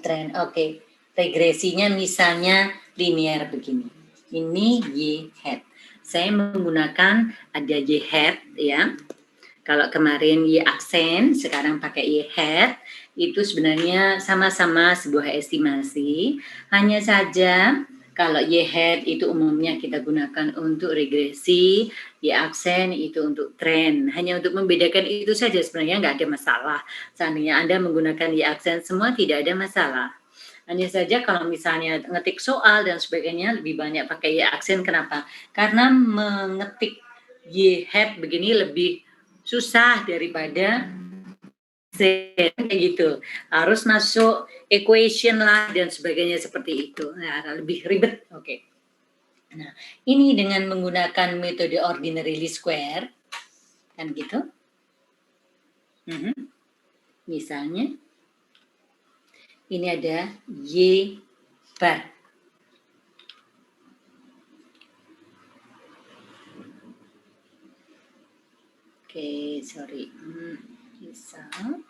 Tren, oke. Regresinya misalnya linear begini. Ini Y hat. Saya menggunakan ada Y hat ya. Kalau kemarin Y aksen, sekarang pakai Y hat, itu sebenarnya sama-sama sebuah estimasi. Hanya saja Kalau Y hat itu umumnya kita gunakan untuk regresi, Y aksen itu untuk tren. Hanya untuk membedakan itu saja, sebenarnya nggak ada masalah. Seandainya Anda menggunakan Y aksen semua tidak ada masalah. Hanya saja kalau misalnya ngetik soal dan sebagainya lebih banyak pakai Y aksen. Kenapa? Karena mengetik Y hat begini lebih susah daripada kayak gitu, harus masuk equation lah dan sebagainya seperti itu. Nah, lebih ribet. Oke. Nah, ini dengan menggunakan metode ordinary least square, kan gitu. Misalnya, ini ada Y bar. Oke, sorry. Misal.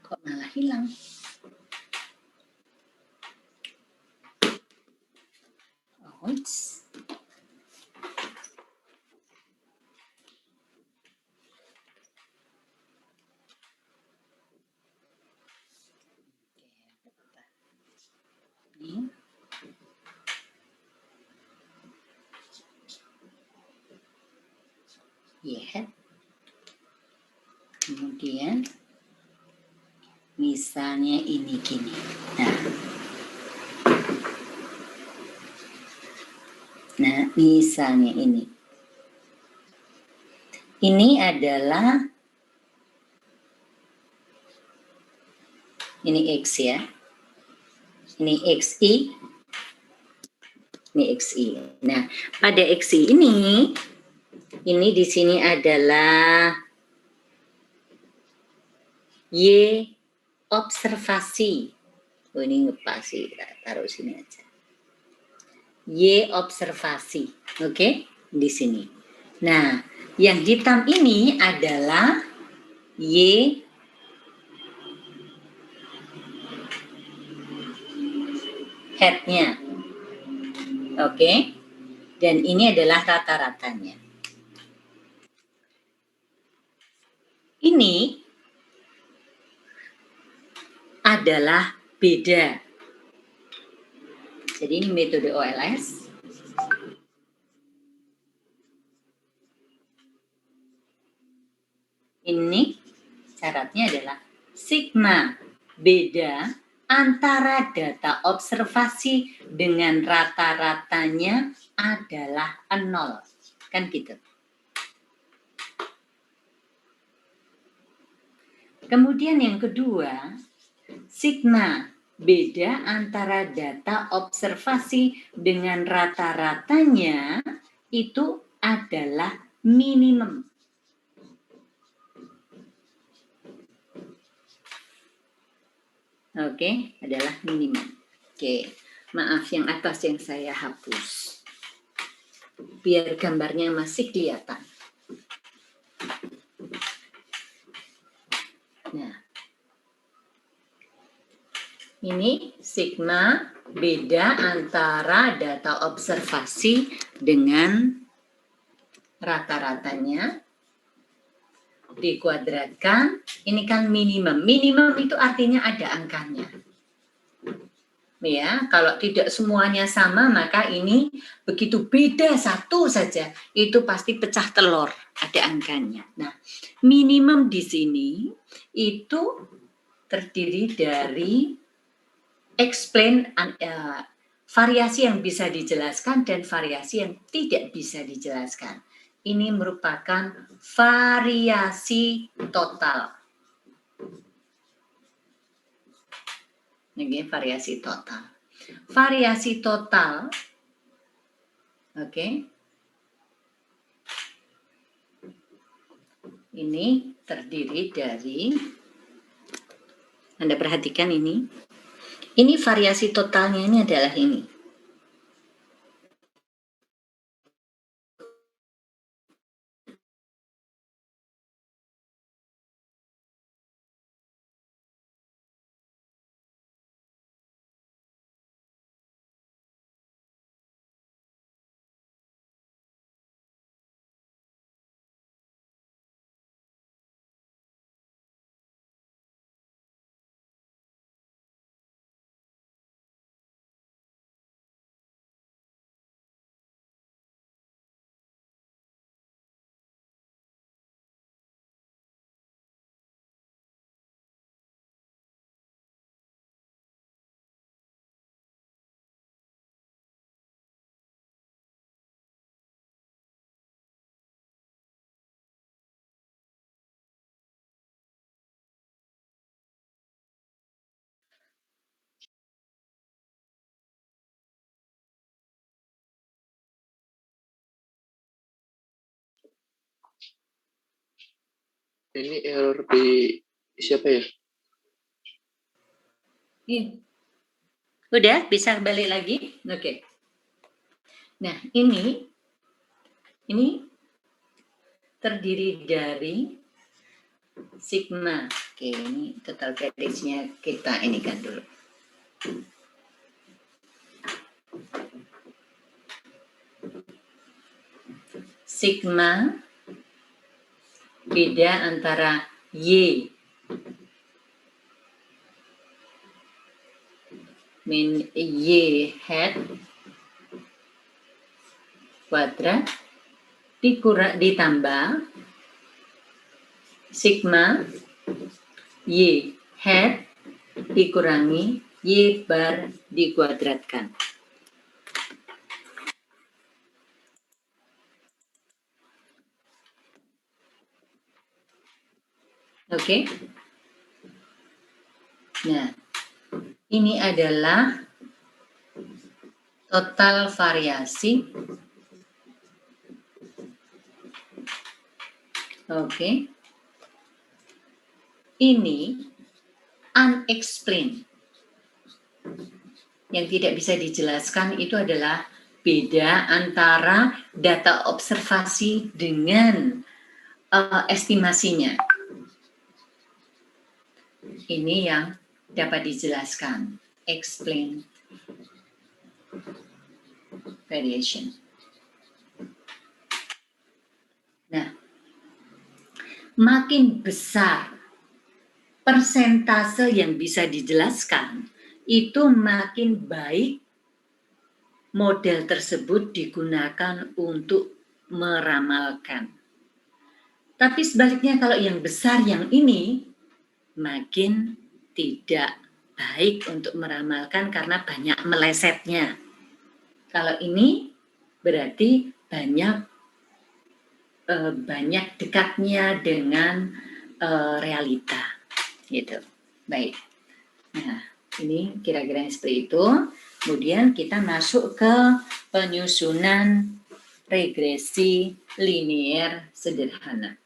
Kok malah hilang? Ouch. Ini. Ya. Kemudian misalnya ini gini. Nah, misalnya ini. Ini adalah ini X ya. Ini XI. Ini XI. Nah, pada XI ini di sini adalah Y observasi. Oh, ini ngepas sih, taruh sini aja. Y observasi, oke, di sini. Nah, yang hitam ini adalah Y hat-nya, oke, dan ini adalah rata-ratanya. Ini adalah beda. Jadi ini metode OLS. Ini syaratnya adalah sigma beda antara data observasi dengan rata-ratanya adalah 0. Kan gitu. Kemudian yang kedua, sigma beda antara data observasi dengan rata-ratanya itu adalah minimum. Oke, adalah minimum. Oke, maaf yang atas yang saya hapus. Biar gambarnya masih kelihatan. Nah, ini sigma beda antara data observasi dengan rata-ratanya dikuadratkan, ini kan minimum. Minimum itu artinya ada angkanya. Ya, kalau tidak semuanya sama, maka ini begitu beda satu saja, itu pasti pecah telur, ada angkanya. Nah, minimum di sini itu terdiri dari explain variasi yang bisa dijelaskan dan variasi yang tidak bisa dijelaskan. Ini merupakan variasi total. Ini variasi total. Variasi total, oke. Ini terdiri dari, Anda perhatikan ini. Ini variasi totalnya ini adalah ini. Ini error di siapa ya? Iya. Udah, bisa balik lagi? Oke. Nah, ini terdiri dari sigma. Oke, ini total variance-nya kita ini kan dulu. Sigma beda antara Y min Y hat kuadrat ditambah sigma Y hat dikurangi Y bar dikuadratkan. Oke. Nah, ini adalah total variasi. Oke. Ini unexplained. Yang tidak bisa dijelaskan itu adalah beda antara data observasi dengan estimasinya. Ini yang dapat dijelaskan. Explain variation. Nah, makin besar persentase yang bisa dijelaskan, itu makin baik model tersebut digunakan untuk meramalkan. Tapi sebaliknya kalau yang besar yang ini, makin tidak baik untuk meramalkan karena banyak melesetnya. Kalau ini berarti banyak dekatnya dengan realita, gitu. Baik. Nah, ini kira-kira seperti itu. Kemudian kita masuk ke penyusunan regresi linier sederhana.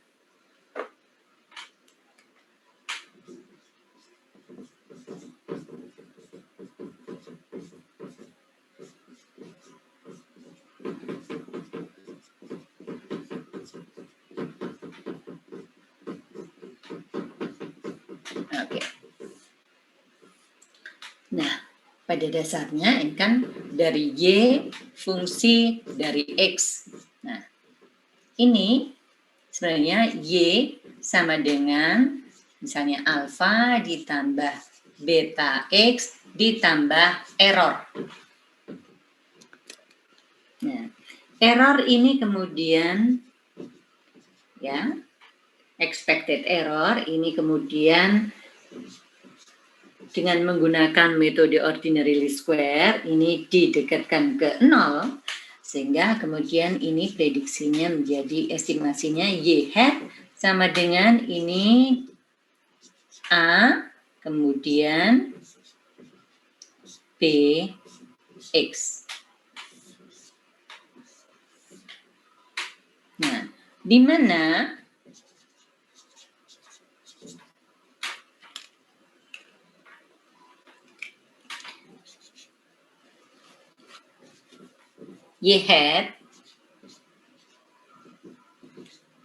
Oke. Nah, pada dasarnya ini kan dari Y fungsi dari X. Nah, ini sebenarnya Y sama dengan misalnya alfa ditambah beta X ditambah error. Nah, error ini kemudian ya, expected error ini kemudian dengan menggunakan metode ordinary least square ini didekatkan ke 0 sehingga kemudian ini prediksinya menjadi estimasinya Y hat sama dengan ini A kemudian B X. Nah, di mana Y hat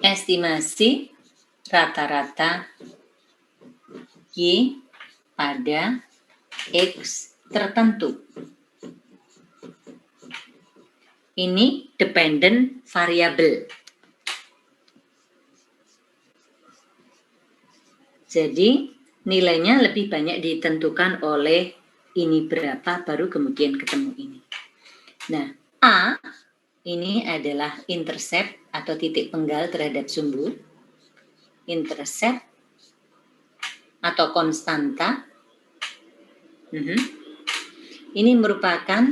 estimasi rata-rata Y pada X tertentu. Ini dependent variable. Jadi nilainya lebih banyak ditentukan oleh ini berapa baru kemudian ketemu ini. Nah, A ini adalah intercept atau titik penggal terhadap sumbu. Intercept atau konstanta. Ini merupakan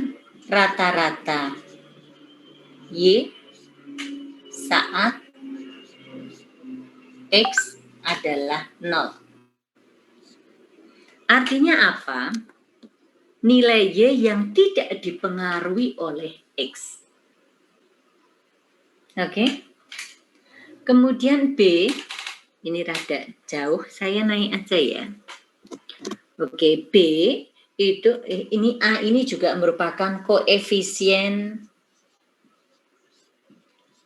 rata-rata Y saat X adalah 0. Artinya apa? Nilai Y yang tidak dipengaruhi oleh X. Oke. Kemudian B ini rada jauh, saya naik aja ya. Oke, B itu ini A ini juga merupakan koefisien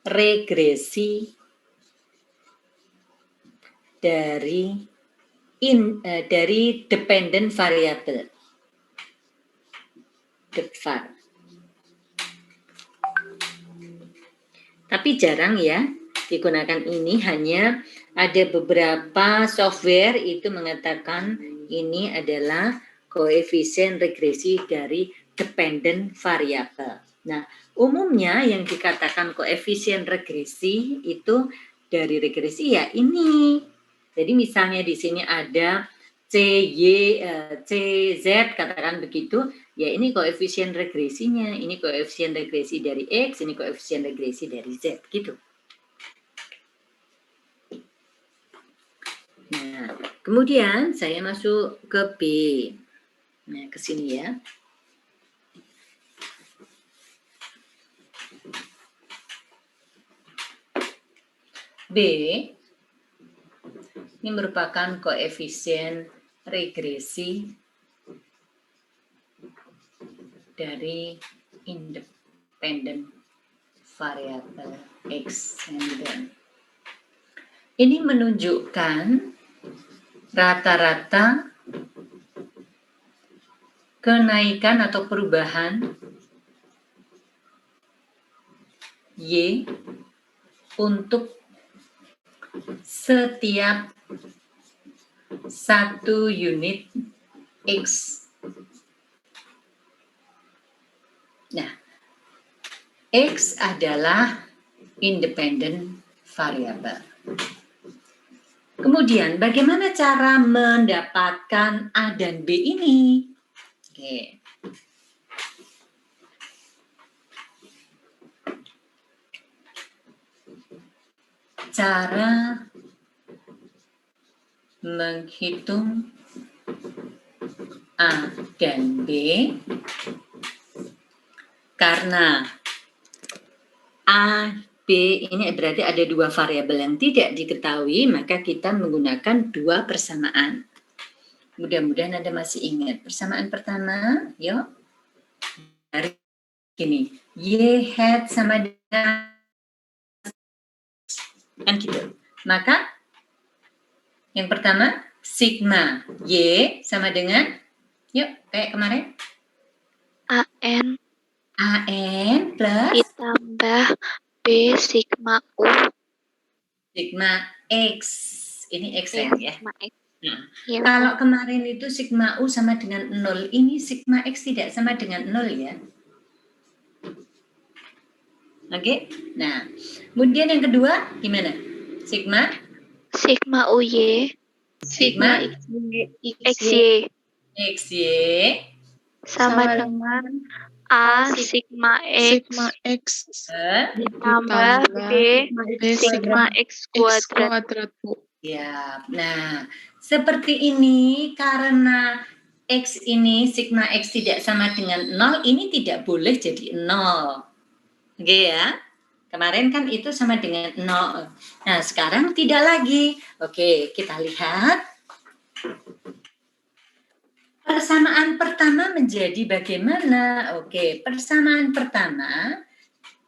regresi dari dependent variable. Devar. Tapi jarang ya digunakan ini, hanya ada beberapa software itu mengatakan ini adalah koefisien regresi dari dependent variable. Nah, umumnya yang dikatakan koefisien regresi itu dari regresi ya ini. Jadi misalnya di sini ada CZ katakan begitu, ya ini koefisien regresinya, ini koefisien regresi dari X, ini koefisien regresi dari Z, gitu. Nah, kemudian saya masuk ke B. Nah, ke sini ya. B ini merupakan koefisien regresi dari independent variable X. Ini menunjukkan rata-rata kenaikan atau perubahan Y untuk setiap 1 unit X. Nah, X adalah independent variable. Kemudian bagaimana cara mendapatkan A dan B ini? Oke. Cara menghitung A dan B, karena A, B ini berarti ada dua variabel yang tidak diketahui, maka kita menggunakan dua persamaan. Mudah-mudahan Anda masih ingat. Persamaan pertama, yuk. Dari gini, Y hat sama dengan, kan gitu. Maka yang pertama, sigma Y sama dengan, yuk, kayak kemarin. AN AN plus ditambah B sigma U. sigma X. Ini X ya. Sigma X. Nah, Ya, kalau kemarin itu sigma U sama dengan 0, ini sigma X tidak sama dengan 0 ya. Oke, nah, kemudian yang kedua gimana? Sigma UY Sigma XY XY sama dengan A sigma X X ditambah B sigma X kuadrat. Ya, nah seperti ini karena X ini sigma X tidak sama dengan 0, ini tidak boleh jadi 0. Oke ya, kemarin kan itu sama dengan 0. Nah sekarang tidak lagi. Oke, kita lihat. Persamaan pertama menjadi bagaimana? Oke, persamaan pertama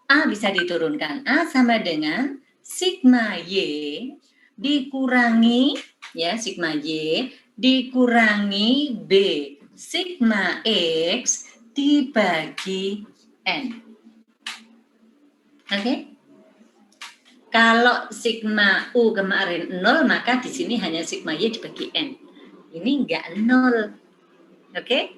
A bisa diturunkan. A sama dengan sigma Y dikurangi, ya, sigma Y dikurangi B sigma X dibagi N. Oke? Kalau sigma U kemarin 0, maka di sini hanya sigma Y dibagi N. Ini enggak 0. Oke?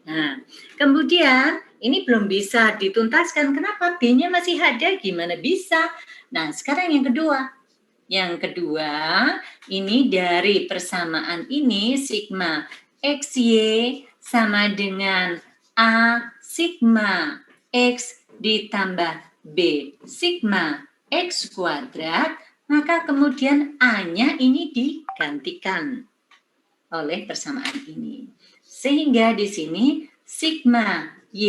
Nah, kemudian ini belum bisa dituntaskan. Kenapa? B-nya masih ada, gimana bisa? Nah, sekarang yang kedua. Yang kedua, ini dari persamaan ini, sigma XY sama dengan A sigma X ditambah B sigma X kuadrat, maka kemudian A-nya ini digantikan oleh persamaan ini. Sehingga di sini sigma Y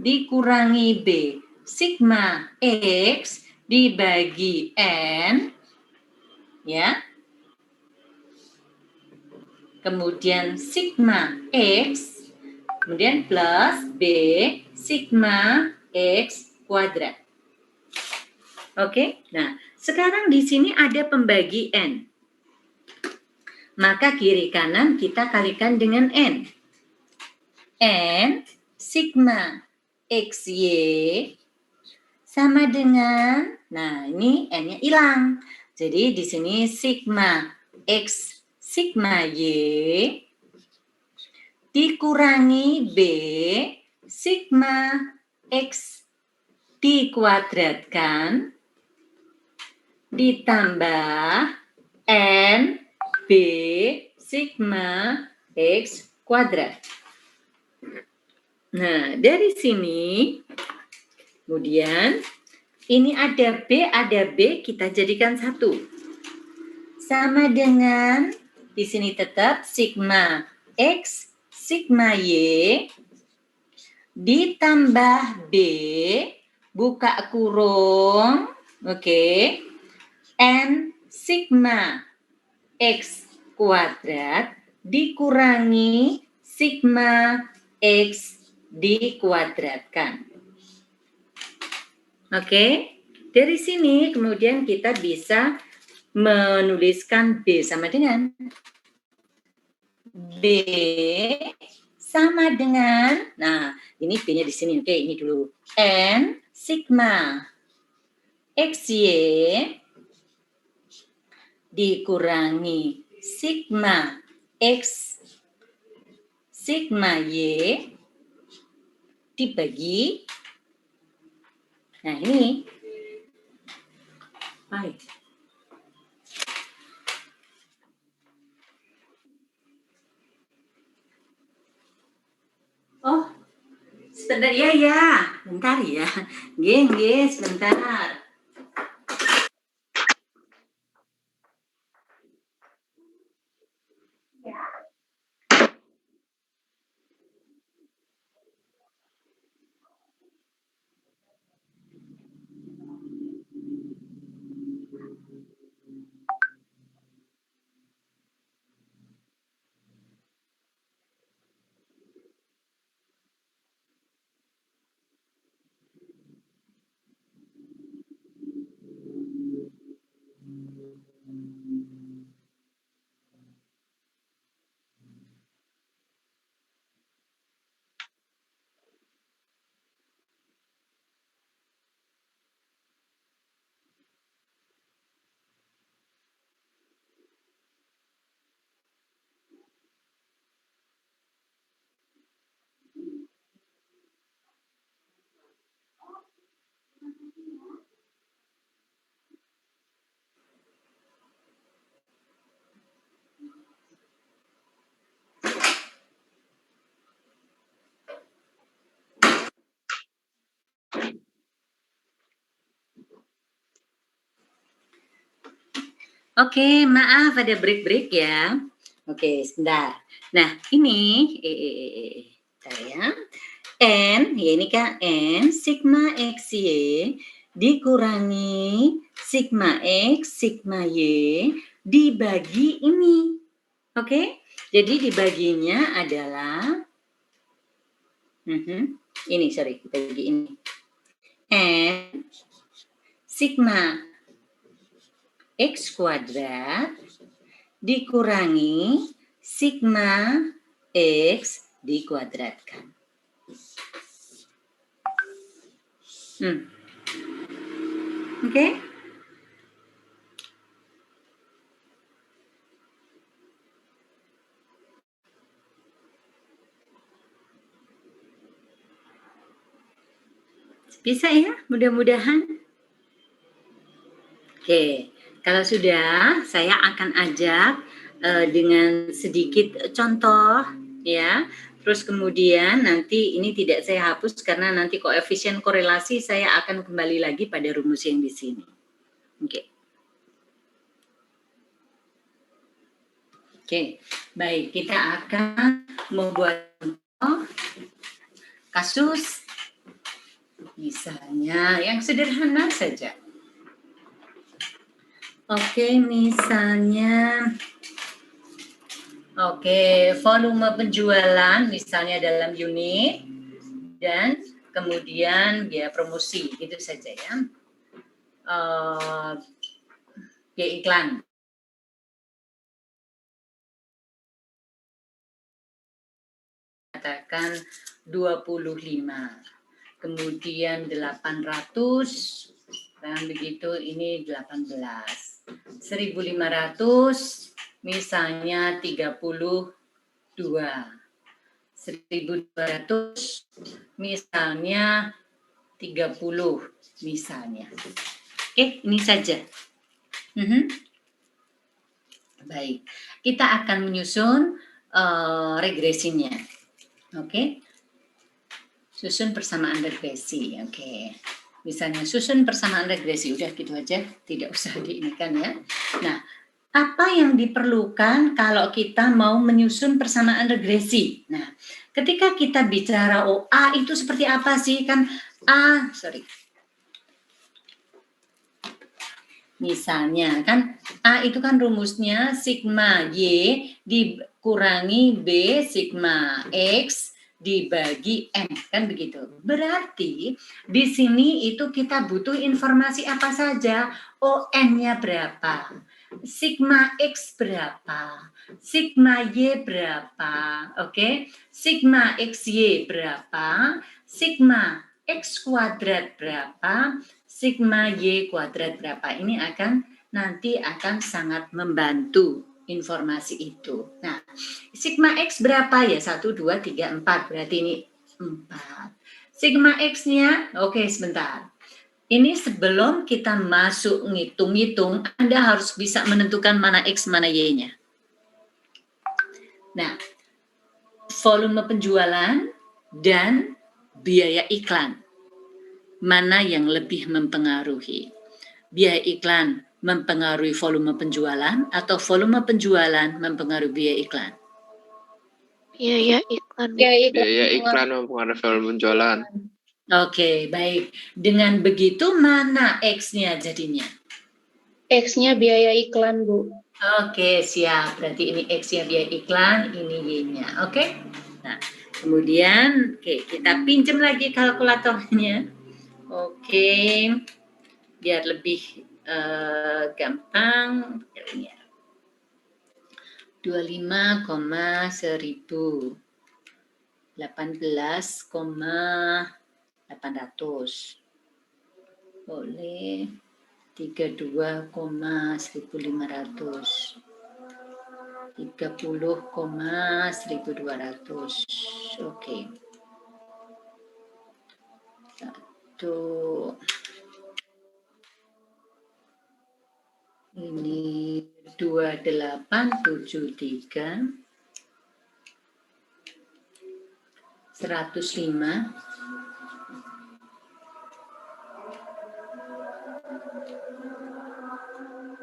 dikurangi B sigma X dibagi N ya. Kemudian sigma X, kemudian plus B sigma X kuadrat. Oke, nah sekarang di sini ada pembagi N. Maka kiri kanan kita kalikan dengan N. N sigma XY sama dengan, nah ini N-nya hilang. Jadi di sini sigma X sigma Y dikurangi B sigma X dikuadratkan ditambah N B sigma X kuadrat. Nah, dari sini kemudian ini ada B, kita jadikan satu. Sama dengan di sini tetap sigma X, sigma Y ditambah B, buka kurung, oke, N sigma X kuadrat dikurangi sigma X dikuadratkan. Oke, dari sini kemudian kita bisa menuliskan B sama dengan B sama dengan, nah ini B-nya di sini, oke ini dulu, N sigma XY dikurangi sigma X sigma Y dibagi, nah ini, baik. Oh, sebentar ya, bentar ya, nggih, sebentar. Oke, maaf ada break ya. Oke, sebentar. Nah, ini saya N, ya ini kan N sigma XY dikurangi sigma X sigma Y dibagi ini. Oke? Jadi dibaginya adalah ini, dibagi ini. N sigma X kuadrat dikurangi sigma X dikuadratkan. Oke? Bisa ya, mudah-mudahan. Oke, kalau sudah, saya akan ajak dengan sedikit contoh, ya. Terus kemudian nanti ini tidak saya hapus karena nanti koefisien korelasi saya akan kembali lagi pada rumus yang di sini. Oke. Oke, baik. Kita akan membuat contoh kasus misalnya yang sederhana saja. Oke, misalnya volume penjualan misalnya dalam unit dan kemudian biaya promosi, gitu saja ya. Biaya iklan. Katakan 25. Kemudian 800, dan begitu ini 18. 1.500 misalnya 32. 1.200 misalnya 30 misalnya. Oke, ini saja. Baik, kita akan menyusun regresinya. Oke. Susun persamaan regresi. Oke. Misalnya susun persamaan regresi, udah gitu aja, tidak usah diinikan ya. Nah, apa yang diperlukan kalau kita mau menyusun persamaan regresi? Nah, ketika kita bicara A itu seperti apa sih? Kan misalnya kan A itu kan rumusnya sigma Y dikurangi B sigma X dibagi N, kan begitu. Berarti di sini itu kita butuh informasi apa saja? N-nya berapa? Sigma X berapa? Sigma Y berapa? Oke. Sigma XY berapa? Sigma X kuadrat berapa? Sigma Y kuadrat berapa? Ini nanti akan sangat membantu informasi itu. Nah, sigma X berapa ya? 1, 2, 3, 4. Berarti ini 4. Sigma X-nya, oke sebentar. Ini sebelum kita masuk ngitung-ngitung, Anda harus bisa menentukan mana X, mana Y-nya. Nah, volume penjualan dan biaya iklan. Mana yang lebih mempengaruhi? Biaya iklan mempengaruhi volume penjualan atau volume penjualan mempengaruhi biaya iklan? Biaya iklan. Biaya iklan mempengaruhi volume penjualan. Oke, baik. Dengan begitu mana X-nya jadinya? X-nya biaya iklan, Bu. Oke, siap. Berarti ini X-nya biaya iklan, ini Y-nya. Oke? Nah, kemudian kita pinjam lagi kalkulatornya. Oke, biar lebih gampang. 25,1000 18,800 boleh 32,1500 30,1200. Oke. 1 ini 2873 105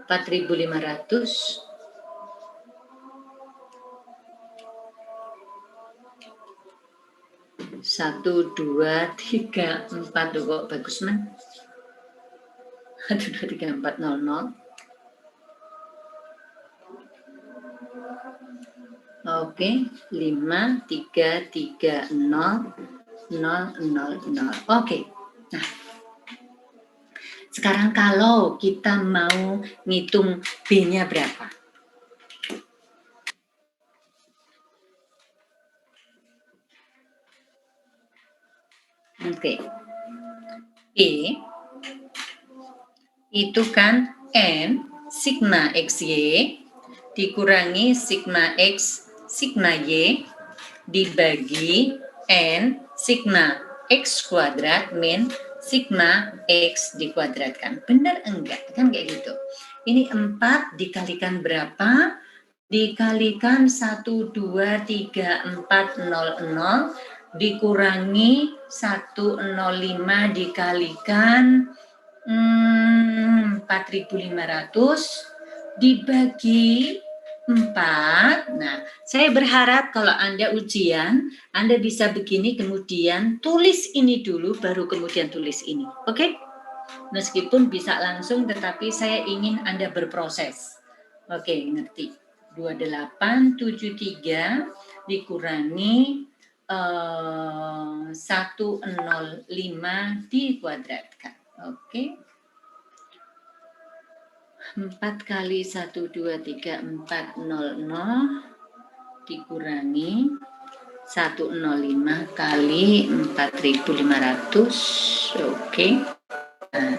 4.500 1, 2, 3, 4 kok bagus man 1, 2, 3, 4, 0, 0. Oke, 5, 3, 3, 0, 0, 0, 0. Oke, nah sekarang kalau kita mau ngitung B-nya berapa? Oke, B itu kan N sigma XY dikurangi sigma X sigma Y dibagi N sigma X kuadrat min sigma X dikuadratkan. Benar enggak? Kan kayak gitu. Ini 4 dikalikan berapa? Dikalikan 1, 2, 3, 4, 0, 0 dikurangi 105 dikalikan 4.500 dibagi 4. Nah, saya berharap kalau Anda ujian, Anda bisa begini, kemudian tulis ini dulu, baru kemudian tulis ini. Oke? Meskipun bisa langsung, tetapi saya ingin Anda berproses. Oke, ngerti. 2873 dikurangi 105 dikuadratkan. Oke. 4 kali 1, 2, 3, 4, 0, dikurangi 105 kali 4.500. Oke. Nah,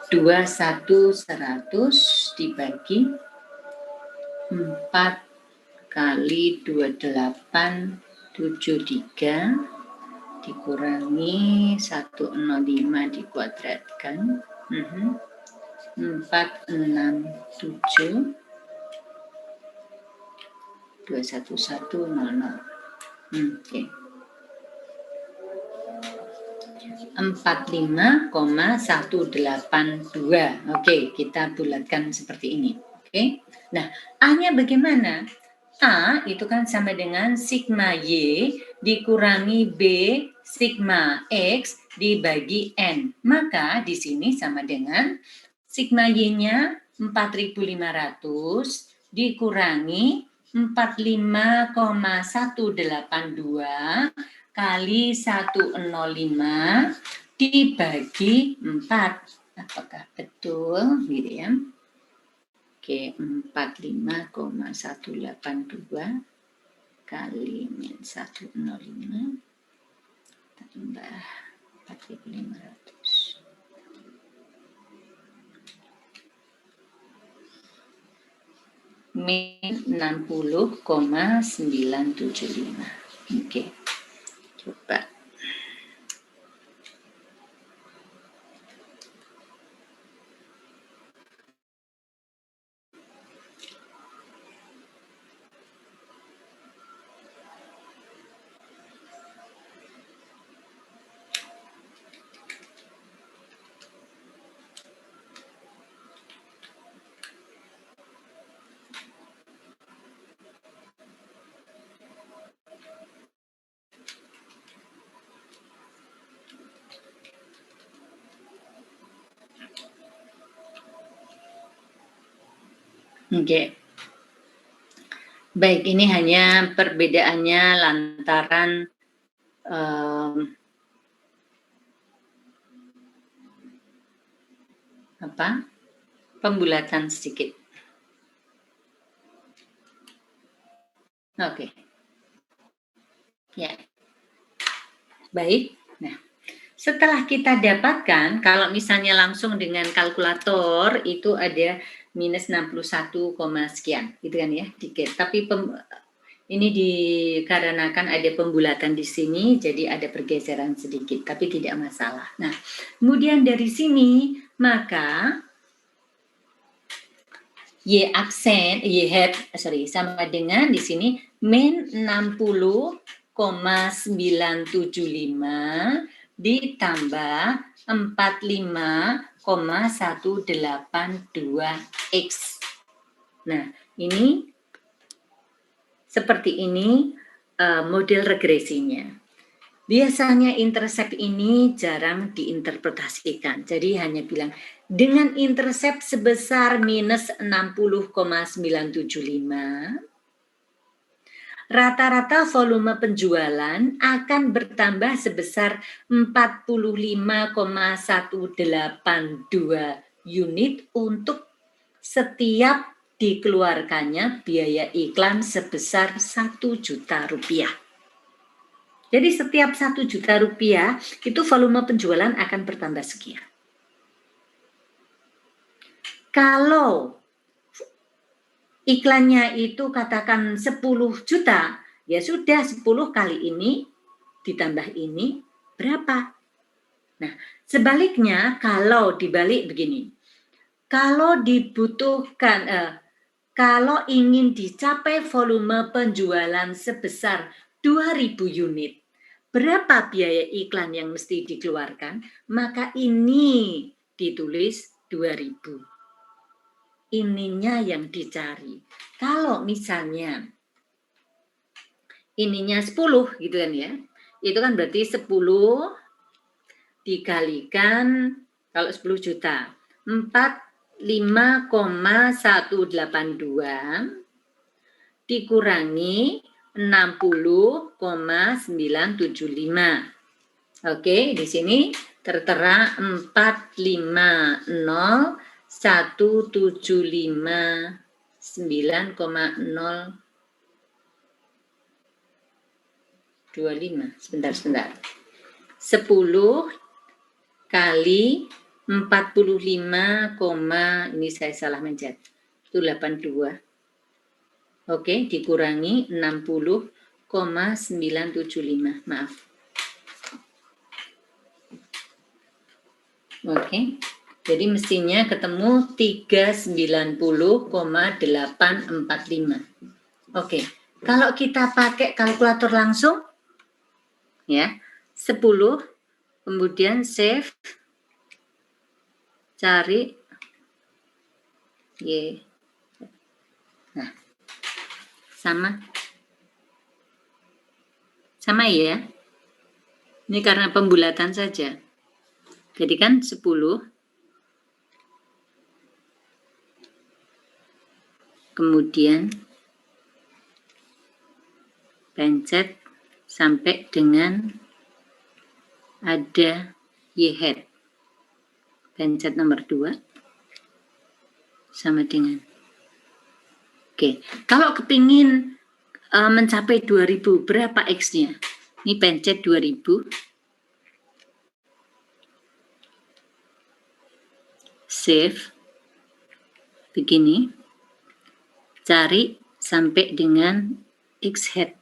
21.100 dibagi 4 kali 2873 dikurangi 105 dikuadratkan. 467 21100. Oke. 45,182. Oke, kita bulatkan seperti ini. Oke. Nah, A-nya bagaimana? A itu kan sama dengan sigma Y dikurangi B sigma X dibagi N. Maka di sini sama dengan sigma Y-nya 4.500 dikurangi 45,182 kali 105 dibagi 4. Apakah betul? Gitu ya. Oke, 45,182 kali min 105 tambah 4.500. Min 60,975. Oke. Coba. Oke. Baik, ini hanya perbedaannya lantaran pembulatan sedikit. Oke. Ya. Baik. Nah, setelah kita dapatkan, kalau misalnya langsung dengan kalkulator itu ada minus 61, sekian, gitu kan ya, dikit. Tapi ini dikarenakan ada pembulatan di sini, jadi ada pergeseran sedikit, tapi tidak masalah. Nah, kemudian dari sini, maka Y aksen, Y hat, sama dengan di sini min 60,975 ditambah 45,182 X. Nah, ini seperti ini model regresinya. Biasanya intercept ini jarang diinterpretasikan. Jadi hanya bilang dengan intercept sebesar minus 60,975, rata-rata volume penjualan akan bertambah sebesar 45,182 unit untuk setiap dikeluarkannya biaya iklan sebesar 1 juta rupiah. Jadi setiap 1 juta rupiah itu volume penjualan akan bertambah sekian. Kalau iklannya itu katakan 10 juta, ya sudah 10 kali ini ditambah ini berapa? Nah, sebaliknya kalau dibalik begini, kalau dibutuhkan, kalau ingin dicapai volume penjualan sebesar 2.000 unit, berapa biaya iklan yang mesti dikeluarkan? Maka ini ditulis 2.000. Ininya yang dicari. Kalau misalnya ininya 10 gitu kan ya, itu kan berarti 10 dikalikan Kalau 10 juta, 45,182 dikurangi 60,975. Oke, di sini tertera 450.179,025. Sebentar. 10 kali 45, ini saya salah mencet. Itu 82. Oke, dikurangi 60,975. Maaf. Oke. Jadi mestinya ketemu 390,845. Oke. Kalau kita pakai kalkulator langsung ya, 10 kemudian save, cari Y. Nah, sama ya. Ini karena pembulatan saja. Jadi kan 10 kemudian pencet sampai dengan ada Y head. Pencet nomor 2 sama dengan. Oke, kalau kepingin mencapai 2000, berapa X-nya? Ini pencet 2000. Save. Begini. Cari sampai dengan X head.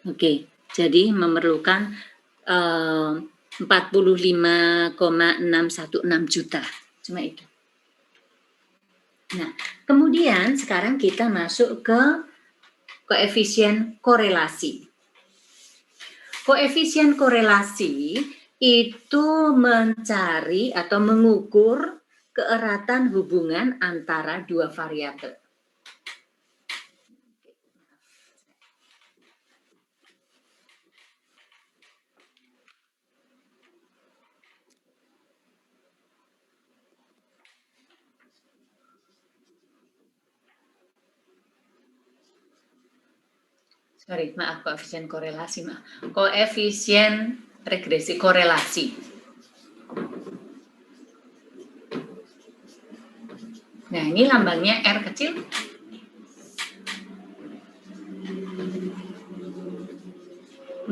Oke, jadi memerlukan 45,616 juta. Cuma itu. Nah, kemudian sekarang kita masuk ke koefisien korelasi. Koefisien korelasi itu mencari atau mengukur keeratan hubungan antara dua variabel. Sorry, maaf, koefisien korelasi, maaf. Koefisien regresi korelasi. Nah, ini lambangnya R kecil.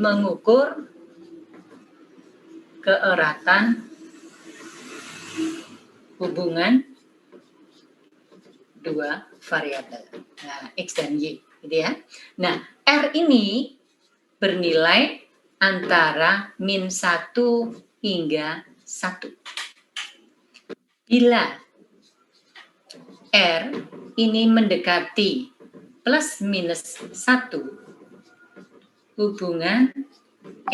Mengukur keeratan hubungan dua variabel. Nah, X dan Y, gitu ya. Nah, R ini bernilai antara -1 hingga 1. Bila R ini mendekati plus minus 1, hubungan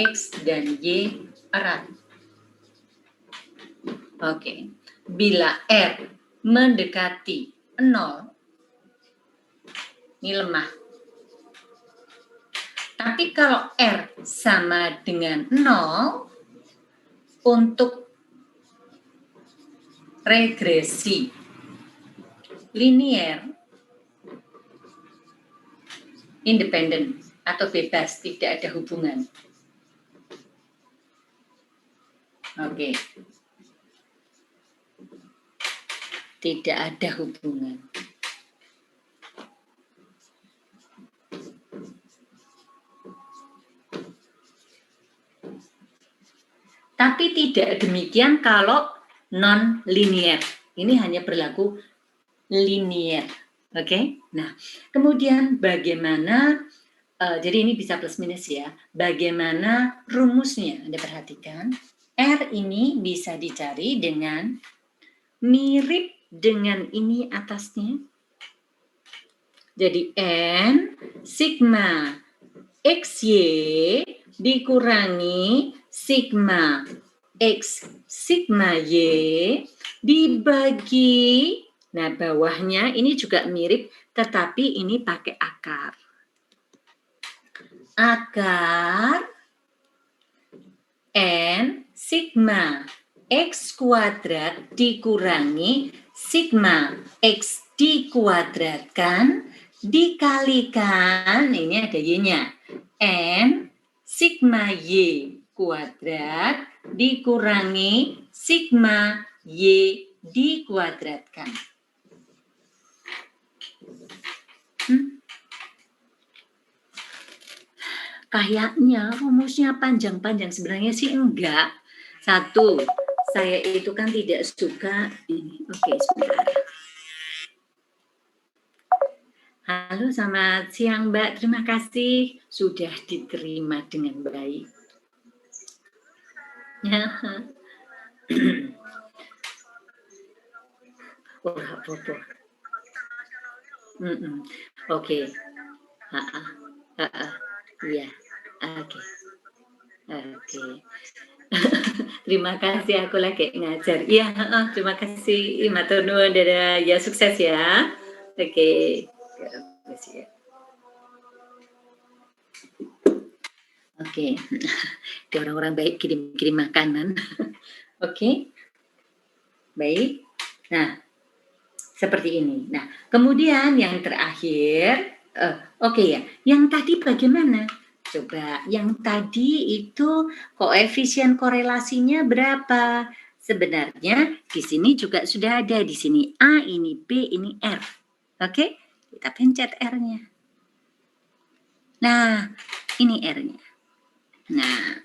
X dan Y erat. Oke. Bila R mendekati 0, ini lemah. Tapi kalau R sama dengan 0, untuk regresi linier, independen atau bebas, tidak ada hubungan. Oke. Tidak ada hubungan. Tapi tidak demikian kalau non-linier. Ini hanya berlaku linier. Oke? Nah, kemudian bagaimana, jadi ini bisa plus minus ya, bagaimana rumusnya? Anda perhatikan, R ini bisa dicari dengan mirip dengan ini atasnya. Jadi N sigma XY dikurangi sigma X sigma Y dibagi, nah bawahnya ini juga mirip tetapi ini pakai akar. akar N sigma X kuadrat dikurangi sigma X dikuadratkan dikalikan, ini ada Y-nya, N sigma Y kuadrat dikurangi sigma Y dikuadratkan. Kayaknya rumusnya panjang-panjang, sebenarnya sih enggak. Satu, saya itu kan tidak suka ini. Oke, sebentar. Halo, selamat siang Mbak. Terima kasih sudah diterima dengan baik. Ya. Oh, apa-apa. Oke. Iya. Oke. Terima kasih, aku lagi ngajar. Iya, terima kasih. Matur nuwun, dadah. Ya, sukses ya. Oke. Oke. Ada orang-orang baik kirim makanan. Oke. Baik. Nah, seperti ini. Nah, kemudian yang terakhir, oke ya. Yang tadi bagaimana? Coba, yang tadi itu koefisien korelasinya berapa? Sebenarnya di sini juga sudah ada. Di sini A, ini B, ini R. Oke? Kita pencet R-nya. Nah, ini R-nya. Nah,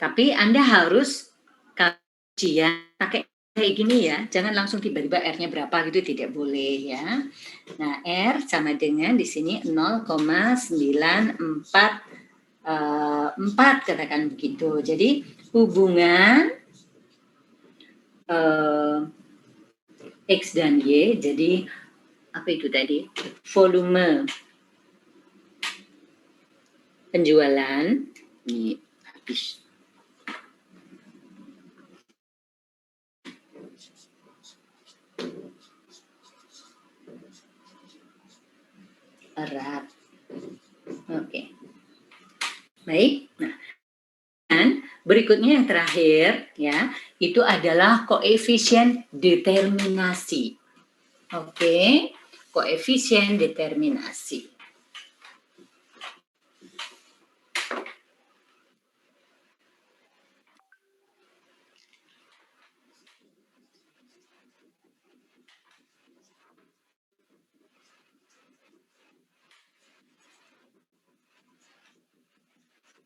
tapi Anda harus kajian pakai kayak gini ya, jangan langsung tiba-tiba R-nya berapa gitu, tidak boleh ya. Nah, R sama dengan di sini 0,944 katakan begitu. Jadi hubungan X dan Y, jadi apa itu tadi? Volume penjualan ini habis. Erat. Oke. Baik. Nah, dan berikutnya yang terakhir ya, itu adalah koefisien determinasi. Oke. Koefisien determinasi.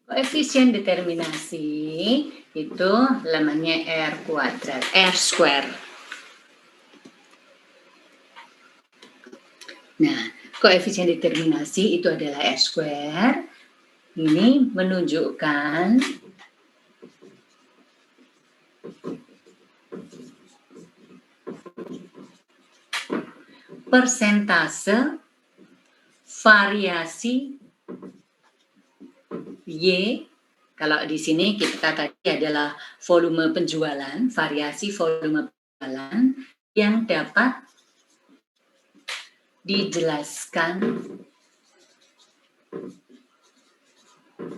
Koefisien determinasi itu namanya R kuadrat, R square. Nah, koefisien determinasi itu adalah R square. Ini menunjukkan persentase variasi Y. Kalau di sini kita tadi adalah volume penjualan, variasi volume penjualan yang dapat dijelaskan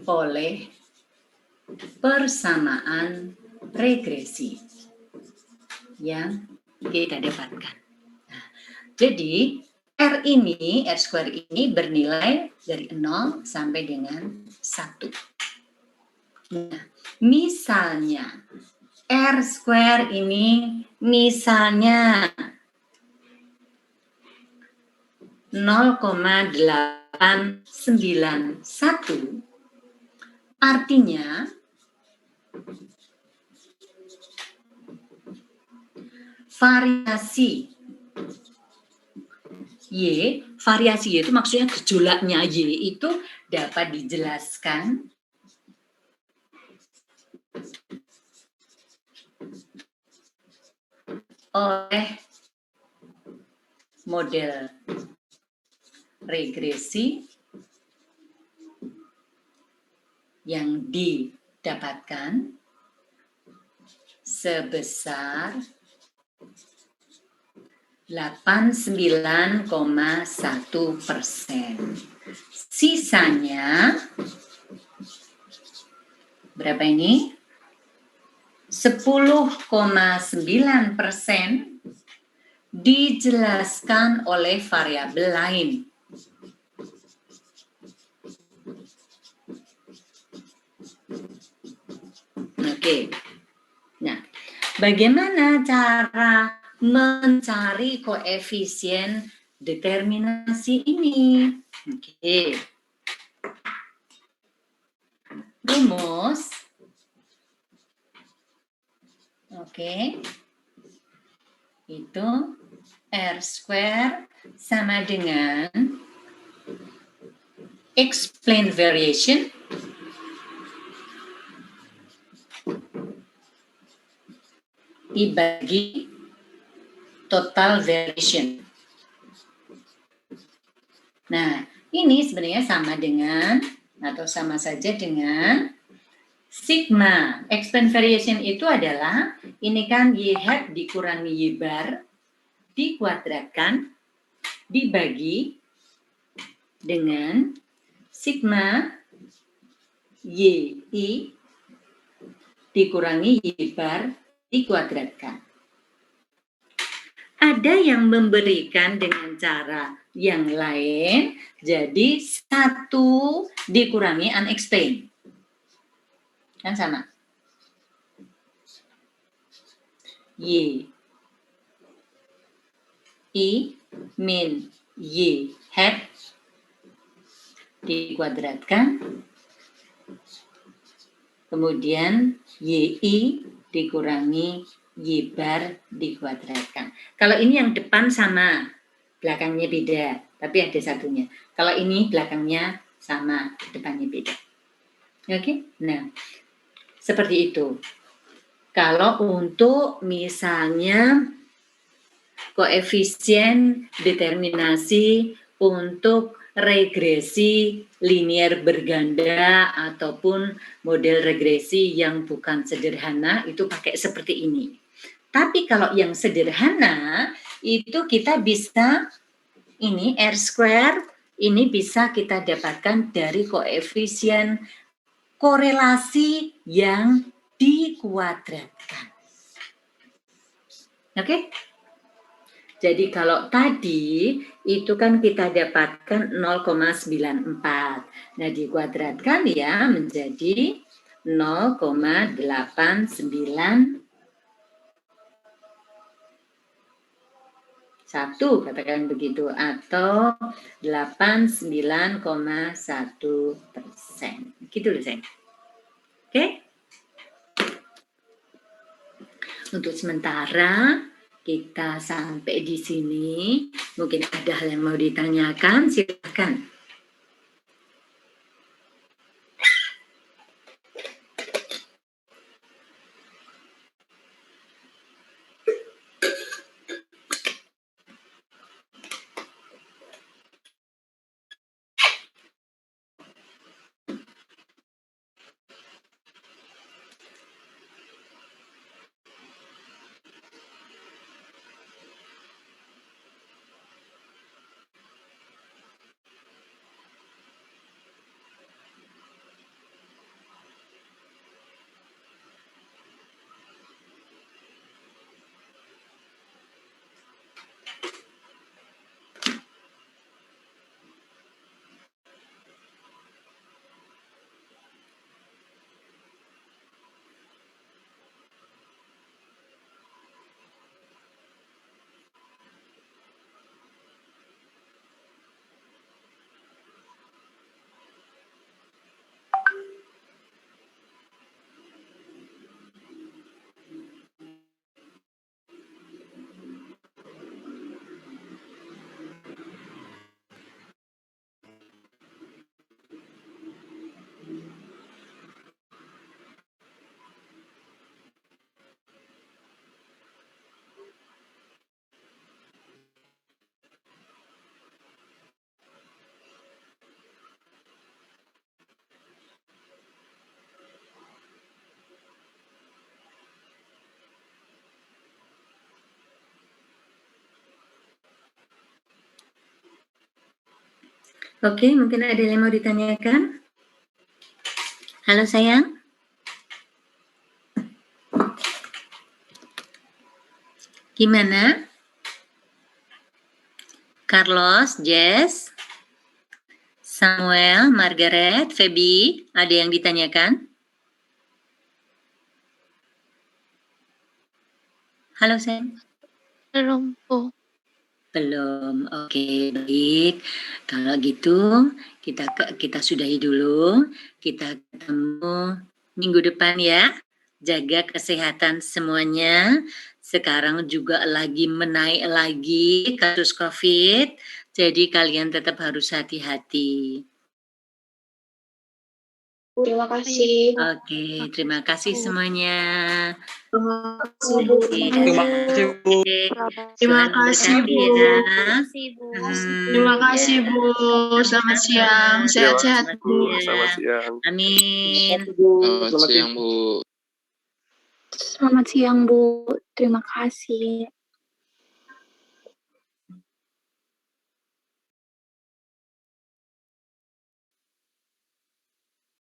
oleh persamaan regresi yang kita dapatkan. Nah, jadi R ini, R square ini bernilai dari 0 sampai dengan 1. Nah, misalnya R square ini misalnya 0,891, artinya variasi Y, variasi Y itu maksudnya gejolaknya Y itu dapat dijelaskan oleh model regresi yang didapatkan sebesar 89,1%. Sisanya berapa ini? 10,9% dijelaskan oleh variabel lain. Oke. Nah, bagaimana cara mencari koefisien determinasi ini? Oke. Rumus. Oke. Itu R square sama dengan explain variation dibagi total variation. Nah, ini sebenarnya sama dengan atau sama saja dengan sigma. Explain variation itu adalah ini kan Y hat dikurangi Y bar dikuadratkan dibagi dengan sigma YI dikurangi Y bar dikuadratkan. Ada yang memberikan dengan cara yang lain, jadi 1 dikurangi unexplained. Kan sama. Y I min Y hat dikuadratkan, kemudian YI dikurangi Y bar dikuadratkan. Kalau ini yang depan sama, belakangnya beda, tapi ada satunya. Kalau ini belakangnya sama, depannya beda. Oke? Nah, seperti itu. Kalau untuk misalnya koefisien determinasi untuk regresi linear berganda ataupun model regresi yang bukan sederhana itu pakai seperti ini. Tapi kalau yang sederhana itu kita bisa ini R square ini bisa kita dapatkan dari koefisien korelasi yang dikuadratkan. Oke? Jadi kalau tadi itu kan kita dapatkan 0,94. Nah, dikuadratkan ya menjadi 0,89 1 katakan begitu atau 89,1%. Gitu loh sayang. Oke? Untuk sementara kita sampai di sini. Mungkin ada hal yang mau ditanyakan, silakan. Oke, mungkin ada yang mau ditanyakan? Halo sayang. Gimana? Carlos, Jess, Samuel, Margaret, Feby, ada yang ditanyakan? Halo sayang. Belum, Bu. Belum. Oke, baik. Kalau gitu kita sudahi dulu. Kita ketemu minggu depan ya. Jaga kesehatan semuanya. Sekarang juga lagi menaik lagi kasus COVID. Jadi kalian tetap harus hati-hati. Terima kasih. Oke, terima kasih semuanya. Terima kasih, Bu. Terima kasih, Bu. Terima Tuhan kasih, memberkati Bu. ya. Terima kasih, Bu. Selamat siang. Sehat-sehat, Selamat Bu. siang. Selamat siang. Amin. Selamat siang, Bu. Selamat siang, Bu. Terima kasih.